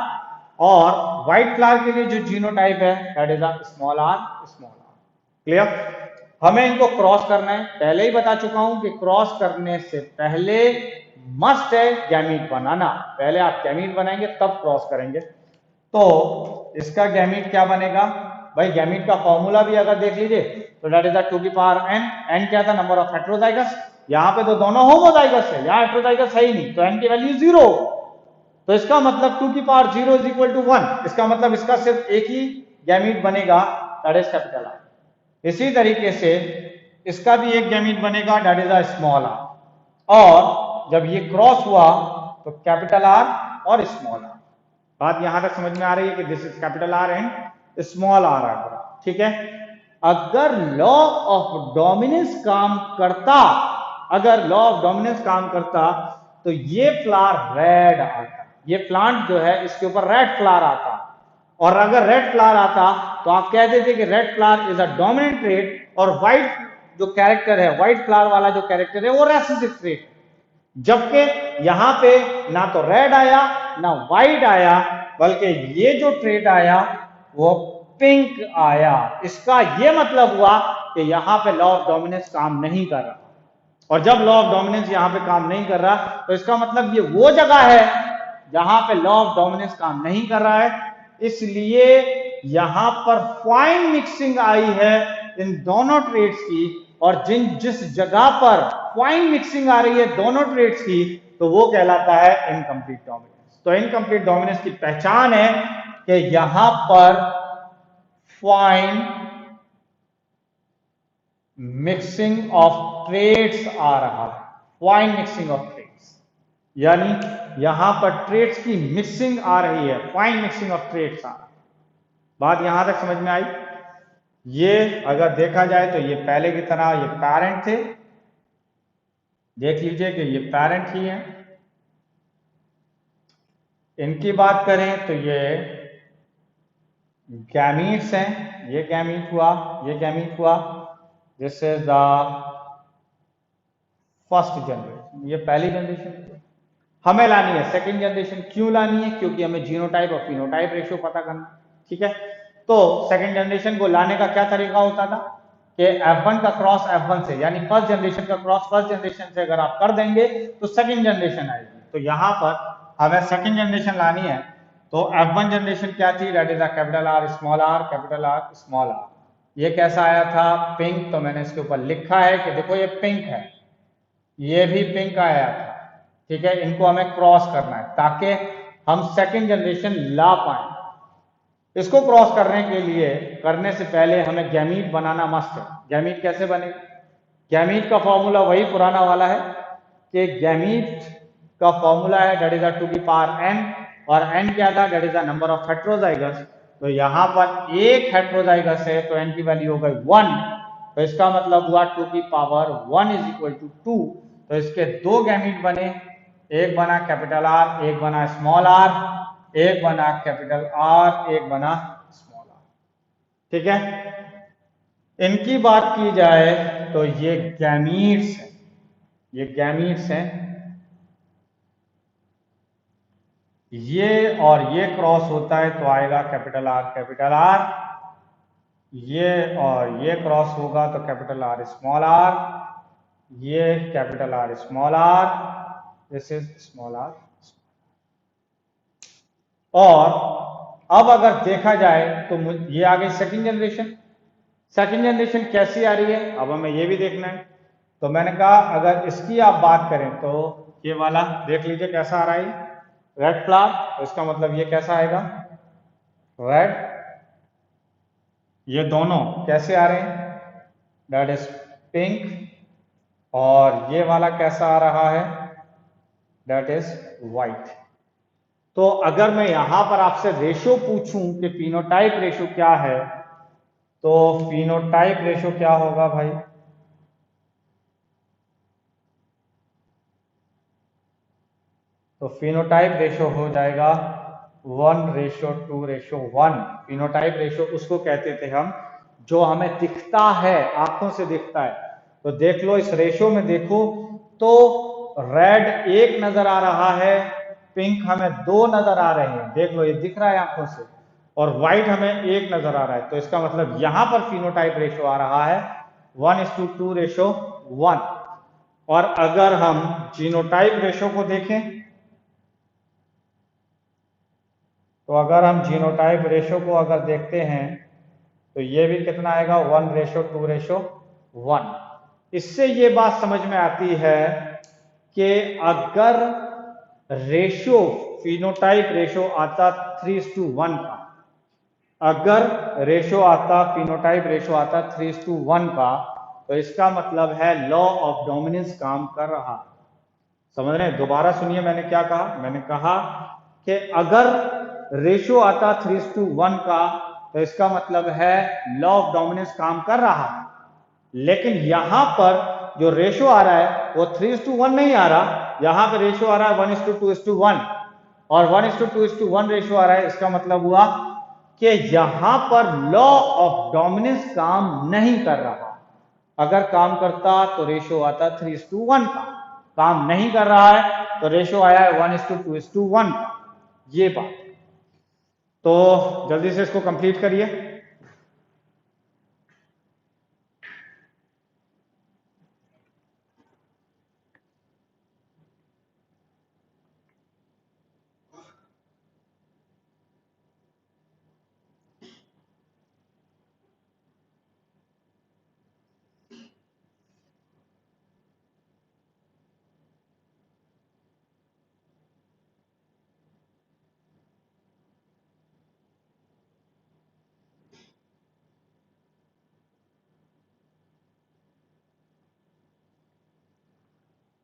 [SPEAKER 1] और व्हाइट फ्लावर के लिए जो जीनोटाइप है that is small r। Clear? हमें इनको क्रॉस करना है, पहले ही बता चुका हूं कि क्रॉस करने से पहले मस्ट है गैमीट बनाना। पहले आप गैमीट बनाएंगे तब क्रॉस करेंगे। तो इसका गैमीट क्या बनेगा भाई? गैमीट का फॉर्मूला भी अगर देख लीजिए तो दैट इज द 2 की पावर n। n क्या था? Number of heterozygous. यहां पे तो दोनों होमोजाइगस है, यहां हेटेरोजाइगस है ही नहीं, तो n की वैल्यू 0। तो इसका मतलब 2 की पावर 0 इज इक्वल टू 1। इसका मतलब इसका सिर्फ एक ही गैमीट बनेगा, दैट इज कैपिटल R। इसी तरीके से इसका भी एक गैमीट बनेगा, that is a small r। और जब ये क्रॉस हुआ तो कैपिटल R और स्मॉल r। बात यहां तक समझ में आ रही है कि this is capital R and small r आ गया। ठीक है, अगर लॉ ऑफ डोमिनेंस काम करता, अगर लॉ ऑफ डोमिनेंस काम करता तो ये फ्लावर रेड आता, ये प्लांट जो है इसके ऊपर रेड फ्लावर आता। और अगर रेड फ्लावर आता तो आप कह देते कि red flower is a dominant trait, और व्हाइट जो कैरेक्टर है, व्हाइट फ्लावर वाला जो कैरेक्टर है वो रेसेसिव ट्रेट। जबकि यहां पे ना तो रेड आया ना व्हाइट आया, बल्कि ये जो ट्रेट आया वो पिंक आया। इसका ये मतलब हुआ कि यहां पे लॉ ऑफ डोमिनेंस काम नहीं कर रहा। और जब लॉ ऑफ डोमिनेंस यहां पे काम नहीं कर रहा तो इसका मतलब ये वो जगह है जहां पे लॉ ऑफ डोमिनेंस काम नहीं कर रहा है। इसलिए यहां पर फाइन मिक्सिंग आई है इन दोनों ट्रेड्स की, और जिस जगह पर फाइन मिक्सिंग आ रही है दोनों ट्रेड्स की तो वो कहलाता है इनकम्प्लीट डोमिनेंस। तो इनकम्प्लीट डोमिनेंस की पहचान है कि यहां पर फाइन मिक्सिंग ऑफ ट्रेड्स आ रहा है, फाइन मिक्सिंग ऑफ ट्रेड्स, यानी यहां पर ट्रेड्स की मिक्सिंग आ रही है, फाइन मिक्सिंग ऑफ ट्रेड्स आ रहा है। बात यहां तक समझ में आई? ये अगर देखा जाए तो ये पहले की तरह ये पेरेंट थे, देख लीजिए कि ये पेरेंट ही है। इनकी बात करें तो ये गैमीट्स हैं, ये गैमीट हुआ, ये गैमीट हुआ। This is the first generation, ये पहली जनरेशन। हमें लानी है सेकंड जनरेशन। क्यों लानी है? क्योंकि हमें जीनोटाइप और फिनोटाइप रेशियो पता करना, ठीक है। तो सेकंड जनरेशन को लाने का क्या तरीका होता था कि F1 का क्रॉस F1 से, यानी फर्स्ट जनरेशन का क्रॉस फर्स्ट जनरेशन से अगर आप कर देंगे तो सेकंड जनरेशन आएगी। तो यहां पर हमें सेकंड जनरेशन लानी है तो F1 जनरेशन क्या थी? That is a capital R small r, capital R small r। ये कैसा आया था? पिंक। तो मैंने इसके ऊपर लिखा है कि देखो ये पिंक है, ये भी पिंक आया था, ठीक है। इनको हमें क्रॉस करना है ताकि हम सेकंड जनरेशन ला पाए। इसको क्रॉस करने के लिए, करने से पहले हमें गैमीट बनाना मस्ट है। गैमीट कैसे बनेगा? गैमीट का फॉर्मूला वही पुराना वाला है कि गैमीट का फॉर्मूला है that is two the power n, और n क्या था? That is the number of heterozygous. तो यहां पर एक हेट्रोजाइगस है तो n की वैल्यू हो गई 1, तो इसका मतलब हुआ टू की पावर 1 इज इक्वल टू 2। तो इसके दो गैमीट बने, एक बना कैपिटल R, एक बना स्मॉल r, एक बना कैपिटल R, एक बना स्मॉल r, ठीक है। इनकी बात की जाए तो ये गैमीट्स हैं, ये गैमीट्स हैं। ये और ये क्रॉस होता है तो आएगा कैपिटल R कैपिटल R, ये और ये क्रॉस होगा तो कैपिटल R स्मॉल r, ये capital R small r, this is small r। और अब अगर देखा जाए तो ये आ गई सेकंड जनरेशन। सेकंड जनरेशन कैसी आ रही है अब हमें ये भी देखना है। तो मैंने कहा अगर इसकी आप बात करें तो ये वाला देख लीजिए कैसा आ रहा है, रेड फ्लावर। तो इसका मतलब ये कैसा आएगा? रेड। ये दोनों कैसे आ रहे हैं? That is pink. और ये वाला कैसा आ रहा है? That is white. तो अगर मैं यहां पर आपसे रेशियो पूछूं कि फिनोटाइप रेशियो क्या है, तो फिनोटाइप रेशियो क्या होगा भाई? तो फिनोटाइप रेशियो हो जाएगा 1:2:1। फिनोटाइप रेशियो उसको कहते थे हम जो हमें दिखता है, आंखों से दिखता है। तो देख लो इस रेशियो में देखो तो रेड 1 नजर आ रहा है, पिंक हमें 2 नजर आ रहे हैं, देख लो ये दिख रहा है आंखों से, और व्हाइट हमें 1 नजर आ रहा है। तो इसका मतलब यहां पर फिनोटाइप रेशियो आ रहा है 1:2:1। और अगर हम जीनोटाइप रेशियो को देखें तो अगर हम जीनोटाइप रेशियो को अगर देखते हैं तो ये भी कितना आएगा? 1:2:1। इससे ये बात समझ में आती है कि अगर रेशियो फिनोटाइप रेशियो आता 3:1 का, अगर रेशियो आता फिनोटाइप रेशियो आता 3:1 का, तो इसका मतलब है लॉ ऑफ डोमिनेंस काम कर रहा है। समझ रहे हैं? दोबारा सुनिए मैंने क्या कहा। मैंने कहा कि अगर रेशियो आता 3:1 का तो इसका मतलब है लॉ ऑफ डोमिनेंस काम कर रहा है। लेकिन यहां पर जो रेशियो आ रहा है वो 3:1 नहीं आ रहा, यहाँ पे रेशियो आ रहा है 1:2:1 और 1:2:1 रेशियो आ रहा है। इसका मतलब हुआ कि यहां पर लॉ ऑफ डोमिनेंस काम नहीं कर रहा। अगर काम करता तो रेशियो आता 3:1 का, काम नहीं कर रहा है तो रेशियो आया है 1:2:1 का। ये बात, तो जल्दी से इसको कंप्लीट करिए।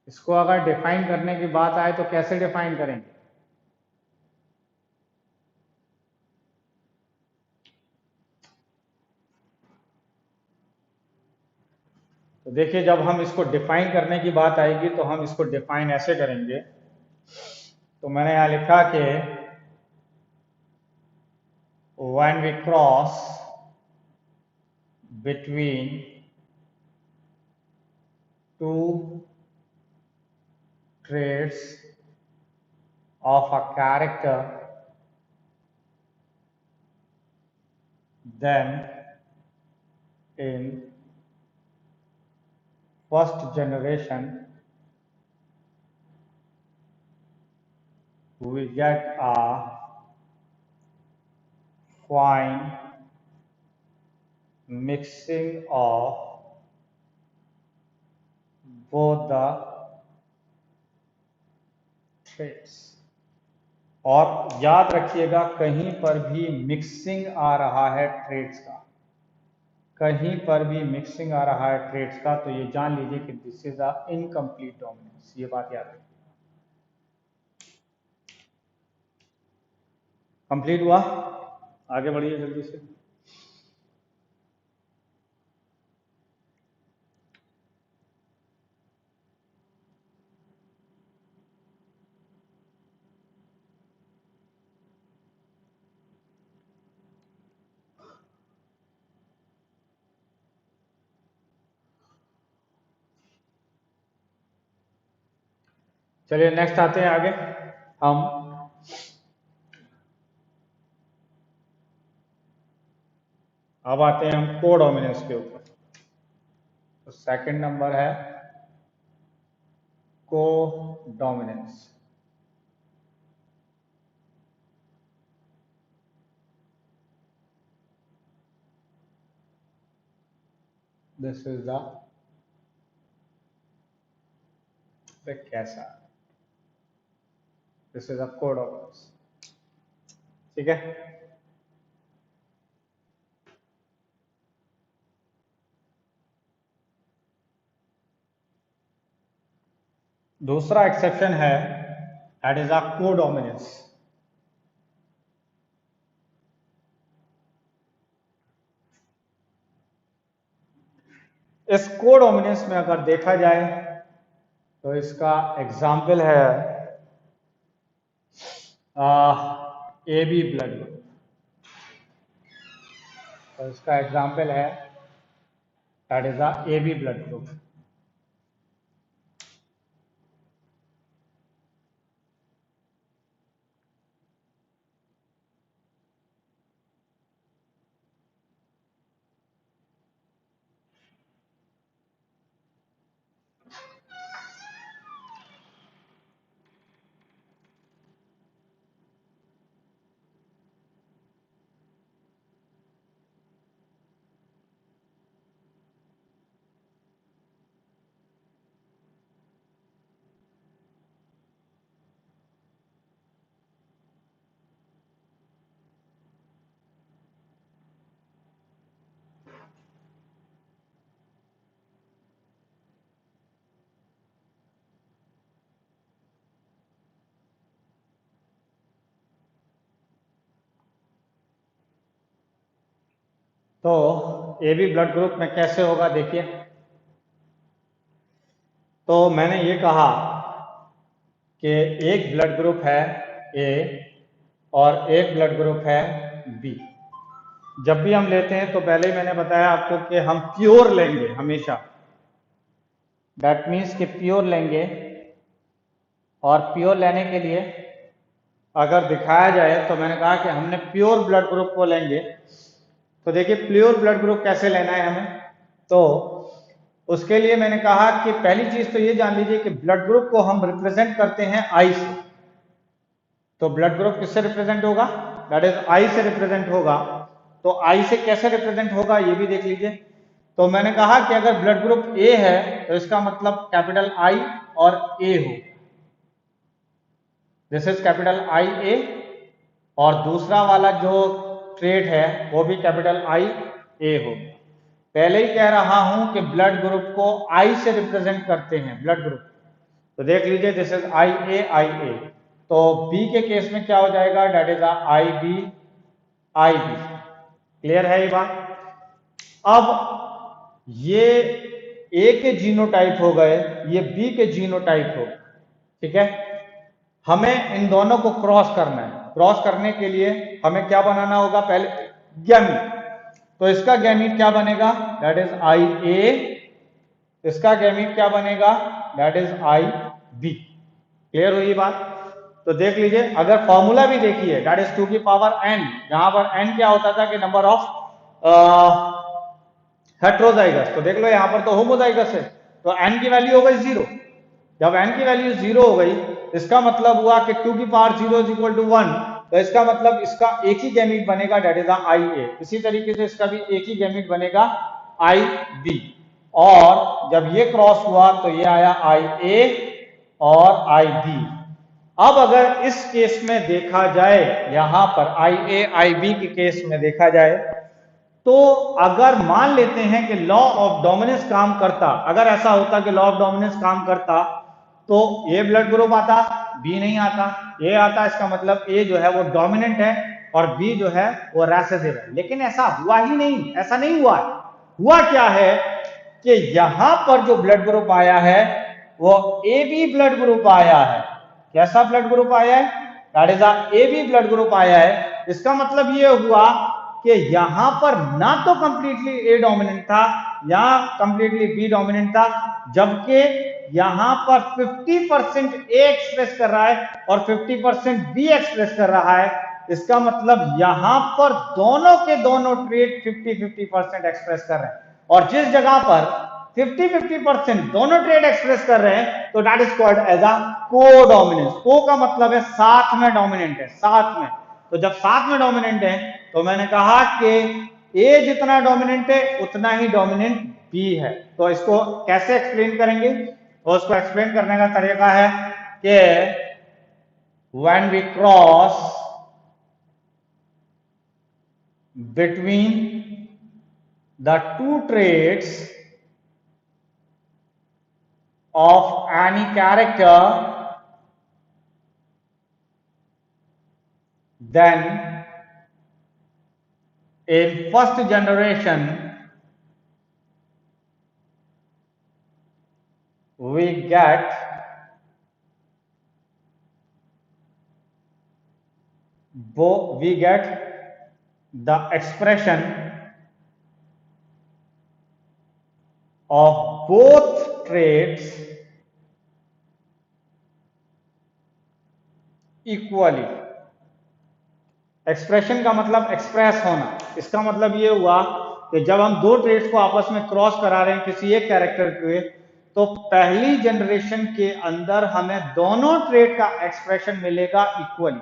[SPEAKER 1] इसको अगर डिफाइन करने की बात आए तो कैसे डिफाइन करेंगे? तो देखिए, जब हम इसको डिफाइन करने की बात आएगी तो हम इसको डिफाइन ऐसे करेंगे। तो मैंने यहां लिखा कि when we cross between two traits of a character, then in first generation we get a fine mixing of both the traits। और याद रखिएगा, कहीं पर भी मिक्सिंग आ रहा है ट्रेड्स का, कहीं पर भी मिक्सिंग आ रहा है ट्रेड्स का, तो ये जान लीजिए कि this is a incomplete dominance. ये बात याद रखिए। कंप्लीट हुआ? आगे बढ़िए जल्दी से। चलिए नेक्स्ट आते हैं आगे। हम अब आते हैं हम कोडोमिनेंस के ऊपर। तो सेकंड नंबर है कोडोमिनेंस। दिस इज द कैसा, दिस इज अ कोडोमिनेंस। ठीक है। दूसरा एक्सेप्शन है, दैट इज अ कोडोमिनेंस। इस कोडोमिनेंस में अगर देखा जाए तो इसका एग्जाम्पल है ए बी ब्लड ग्रुप। तो इसका एग्जाम्पल है that is the A B blood group. तो ए बी ब्लड ग्रुप में कैसे होगा देखिए। तो मैंने ये कहा कि एक ब्लड ग्रुप है ए और एक ब्लड ग्रुप है बी। जब भी हम लेते हैं तो पहले ही मैंने बताया आपको कि हम प्योर लेंगे हमेशा, दैट मीन्स कि प्योर लेंगे। और प्योर लेने के लिए अगर दिखाया जाए तो मैंने कहा कि हमने प्योर ब्लड ग्रुप को लेंगे। तो देखिए प्योर ब्लड ग्रुप कैसे लेना है हमें, तो उसके लिए मैंने कहा कि पहली चीज तो ये जान लीजिए कि ब्लड ग्रुप को हम रिप्रेजेंट करते हैं आई से। तो ब्लड ग्रुप किससे रिप्रेजेंट होगा, दैट इज आई से रिप्रेजेंट होगा। तो आई से कैसे रिप्रेजेंट होगा ये भी देख लीजिए। तो मैंने कहा कि अगर ब्लड ग्रुप ए है तो इसका मतलब कैपिटल आई और ए हो, दिस इज कैपिटल आई ए। और दूसरा वाला जो ट्रेट है वो भी कैपिटल आई ए हो। पहले ही कह रहा हूं कि ब्लड ग्रुप को आई से रिप्रेजेंट करते हैं ब्लड ग्रुप। तो देख लीजिए दिस इज आई ए आई ए। तो बी के केस में क्या हो जाएगा, that is I B I B. Clear है ये बात। अब ये ए के जीनोटाइप हो गए, ये बी के जीनोटाइप हो गए, ठीक है। हमें इन दोनों को क्रॉस करना है। क्रॉस करने के लिए हमें क्या बनाना होगा, पहले गैमीट। तो इसका गैमीट क्या बनेगा, दैट इज आई ए। इसका गैमीट क्या बनेगा, that is I B. Clear हुई बात। तो देख लीजिए अगर फॉर्मूला भी देखिए, दैट इज 2 की पावर n, जहां पर n क्या होता था कि नंबर ऑफ हेट्रोजाइगस। तो देख लो यहां पर तो होमोजाइगस है, तो n की वैल्यू हो गई 0। जब n की वैल्यू 0 हो गई इसका मतलब हुआ कि 2 की पावर 0 इज इक्वल टू 1। तो इसका मतलब इसका एक ही गैमीट बनेगा, दैट इज आई ए। इसी तरीके से इसका भी एक ही गैमीट बनेगा, आई बी। और जब ये क्रॉस हुआ तो ये आया आई ए और आई बी। अब अगर इस केस में देखा जाए, यहां पर आई ए आई बी के केस में देखा जाए, तो अगर मान लेते हैं कि लॉ ऑफ डोमिनेंस काम करता, अगर ऐसा होता कि लॉ ऑफ डोमिनेंस काम करता तो ए ब्लड ग्रुप आता, बी नहीं आता। ए आता इसका मतलब ए जो है वो डोमिनेंट है और बी जो है वो रेसेसिव है। लेकिन ऐसा हुआ ही नहीं, ऐसा नहीं हुआ। हुआ क्या है कि यहां पर जो ब्लड ग्रुप आया है वो ए बी ब्लड ग्रुप आया है। कैसा ब्लड ग्रुप आया है, that is A B blood group आया है। इसका मतलब ये हुआ कि यहां पर ना तो कंप्लीटली ए डोमिनेंट था या कंप्लीटली बी डोमिनेंट था, जबकि यहां पर 50% ए एक्सप्रेस कर रहा है और 50% बी एक्सप्रेस कर रहा है। इसका मतलब यहां पर दोनों के दोनों ट्रेट 50-50% एक्सप्रेस कर रहे हैं। और जिस जगह पर 50-50% दोनों ट्रेड एक्सप्रेस कर रहे हैं तो that is called as a codominance. Co का मतलब है साथ में डोमिनेंट है, साथ में। तो जब साथ में डोमिनेंट है तो मैंने कहा कि ए जितना डोमिनेंट है उतना ही डोमिनेंट बी है। तो इसको कैसे एक्सप्लेन करेंगे, तो उसको एक्सप्लेन करने का तरीका है कि when we cross between the two traits of any character, then in first generation we get the expression of both traits equally. Expression का मतलब एक्सप्रेस होना। इसका मतलब ये हुआ कि जब हम दो ट्रेड्स को आपस में क्रॉस करा रहे हैं किसी एक कैरेक्टर के, तो पहली जनरेशन के अंदर हमें दोनों ट्रेड का एक्सप्रेशन मिलेगा इक्वली।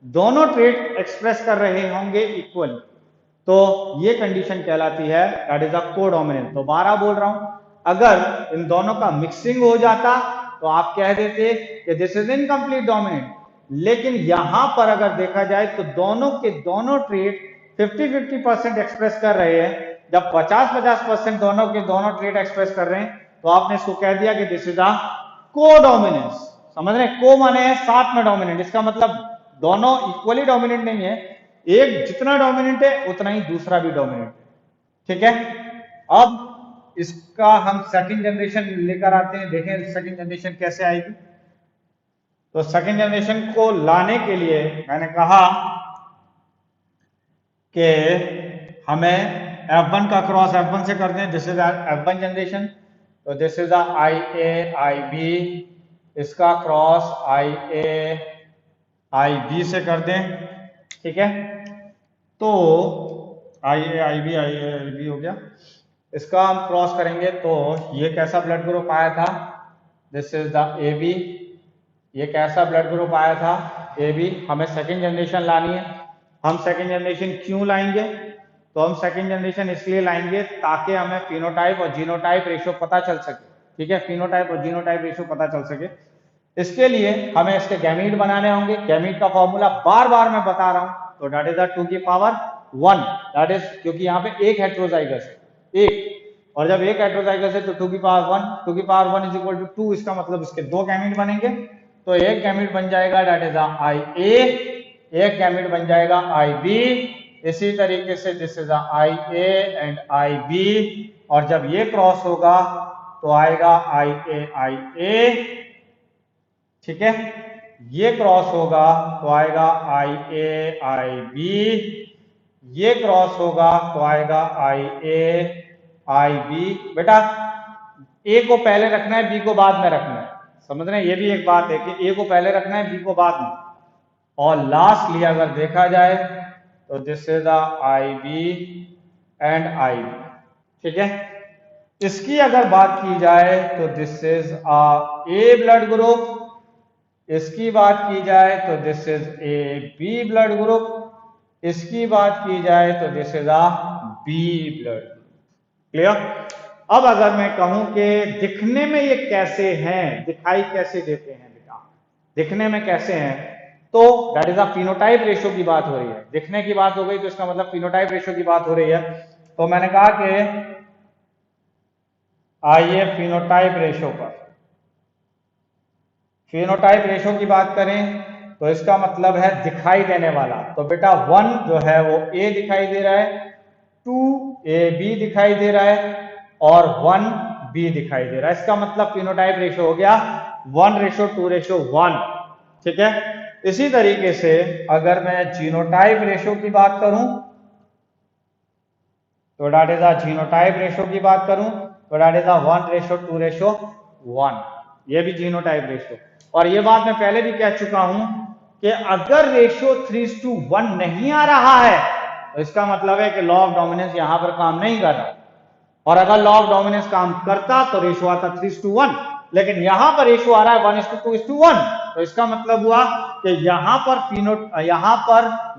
[SPEAKER 1] दोनों ट्रेड एक्सप्रेस कर रहे होंगे इक्वली। तो ये कंडीशन कहलाती है दैट इज अ कोडोमिनेंस। तो 12 बोल रहा हूं, अगर इन दोनों का मिक्सिंग हो जाता तो आप कह देते कि दिस इज इनकम्प्लीट डोमिनेंट। लेकिन यहां पर अगर देखा जाए तो दोनों के दोनों ट्रेड 50-50% एक्सप्रेस कर रहे हैं। जब 50-50% दोनों के दोनों ट्रेड एक्सप्रेस कर रहे हैं तो आपने इसको कह दिया कि दिस इज अ कोडोमिनेंस। समझ रहे, को माने है साथ में डोमिनेंट। इसका मतलब दोनों इक्वली डोमिनेंट नहीं है, एक जितना डोमिनेंट है उतना ही दूसरा भी डोमिनेंट है, ठीक है। अब इसका हम सेकंड जनरेशन लेकर आते हैं, देखें सेकंड जनरेशन कैसे आएगी। तो सेकेंड जनरेशन को लाने के लिए मैंने कहा कि हमें F1 का क्रॉस F1 से कर दें, दिस इज F1 जनरेशन। तो दिस इज IA IB, इसका क्रॉस IA IB से कर दें, ठीक है। तो IA IB हो गया, इसका हम क्रॉस करेंगे तो ये कैसा ब्लड ग्रुप आया था, दिस इज द AB। ये कैसा ब्लड ग्रुप आया था, AB। हमें सेकेंड जनरेशन लानी है। हम सेकेंड जनरेशन क्यों लाएंगे, तो हम सेकेंड जनरेशन इसलिए लाएंगे ताकि हमें फिनोटाइप और जीनोटाइप रेशियो पता चल सके, ठीक है। फिनोटाइप और जीनोटाइप रेशियो पता चल सके, इसके लिए हमें इसके गैमीट बनाने होंगे। गैमीट का फॉर्मूला बार बार मैं बता रहा हूं, तो दैट इज द 2 की पावर 1, दैट इज, क्योंकि यहाँ पे एक हेट्रोजाइगस है, एक, और जब एक हेट्रोजाइगस है तो 2 की पावर 1, 2 की पावर 1 इज इक्वल टू 2, इसका मतलब इसके दो गैमीट बनेंगे। तो एक गैमीट बन जाएगा दैट इज IA, एक गैमीट बन जाएगा IB। इसी तरीके से this is IA and IB, और जब ये क्रॉस होगा तो आएगा IA, ठीक है। ये क्रॉस होगा तो आएगा IB, ये क्रॉस होगा तो आएगा IB। बेटा A को पहले रखना है, B को बाद में रखना है, समझ रहे हैं। ये भी एक बात है कि A को पहले रखना है, B को बाद में। और लास्टली अगर देखा जाए तो this is IB and IB, ठीक है। इसकी अगर बात की जाए तो this is A blood group, इसकी बात की जाए तो this is AB blood group, इसकी बात की जाए तो this is B blood group. Clear. अब अगर मैं कहूं कि दिखने में ये कैसे हैं, दिखाई कैसे देते हैं बेटा, दिखने में कैसे हैं, तो दैट इज फिनोटाइप रेशियो की बात हो रही है। दिखने की बात हो गई तो इसका मतलब फिनोटाइप रेशियो की बात हो रही है। तो मैंने कहा कि आइए फिनोटाइप रेशियो पर, फिनोटाइप रेशियो की बात करें तो इसका मतलब है दिखाई देने वाला। तो बेटा 1 जो है वो A दिखाई दे रहा है, 2AB दिखाई दे रहा है, और 1B दिखाई दे रहा है। इसका मतलब फिनोटाइप रेशियो हो गया 1:2:1, ठीक है। इसी तरीके से अगर मैं जीनोटाइप रेशियो की बात करूं तो दैट इज जीनोटाइप रेशियो की बात करूं तो दैट इज 1:2:1, ये भी जीनोटाइप रेशियो। और ये बात मैं पहले भी कह चुका हूं कि अगर रेशियो 3:1 नहीं आ रहा है तो इसका मतलब है कि लॉ ऑफ डोमिनेंस यहां पर काम नहीं कर रहा, और अगर लॉ ऑफ डोमिनेंस काम करता तो रेशियो आता 3:1, लेकिन यहां पर रेशियो आ रहा है 1:2:1। तो इसका मतलब हुआ कि यहां पर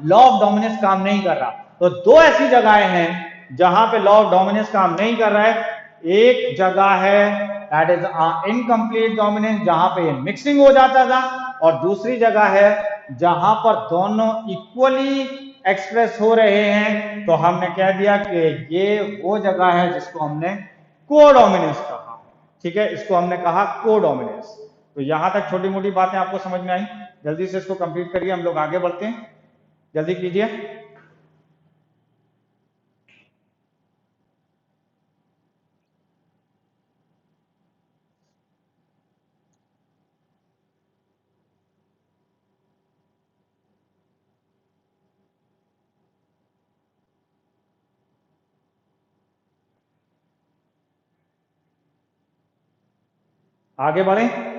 [SPEAKER 1] लॉ ऑफ डोमिनेंस काम नहीं कर रहा। तो दो ऐसी जगहें हैं जहां पे लॉ ऑफ डोमिनेंस काम नहीं कर रहा है। एक जगह है दैट इज इनकम्प्लीट डोमिनेंस, जहां पे ये मिक्सिंग हो जाता था, और दूसरी जगह है जहां पर दोनों इक्वली एक्सप्रेस हो रहे हैं। तो हमने कह दिया कि ये वो जगह है जिसको हमने कोडोमिनेंस कहा, ठीक है, इसको हमने कहा कोडोमिनेंस। तो यहां तक छोटी मोटी बातें आपको समझ में आई, जल्दी से इसको कंप्लीट करिए, हम लोग आगे बढ़ते हैं, जल्दी कीजिए। आगे बढ़ें।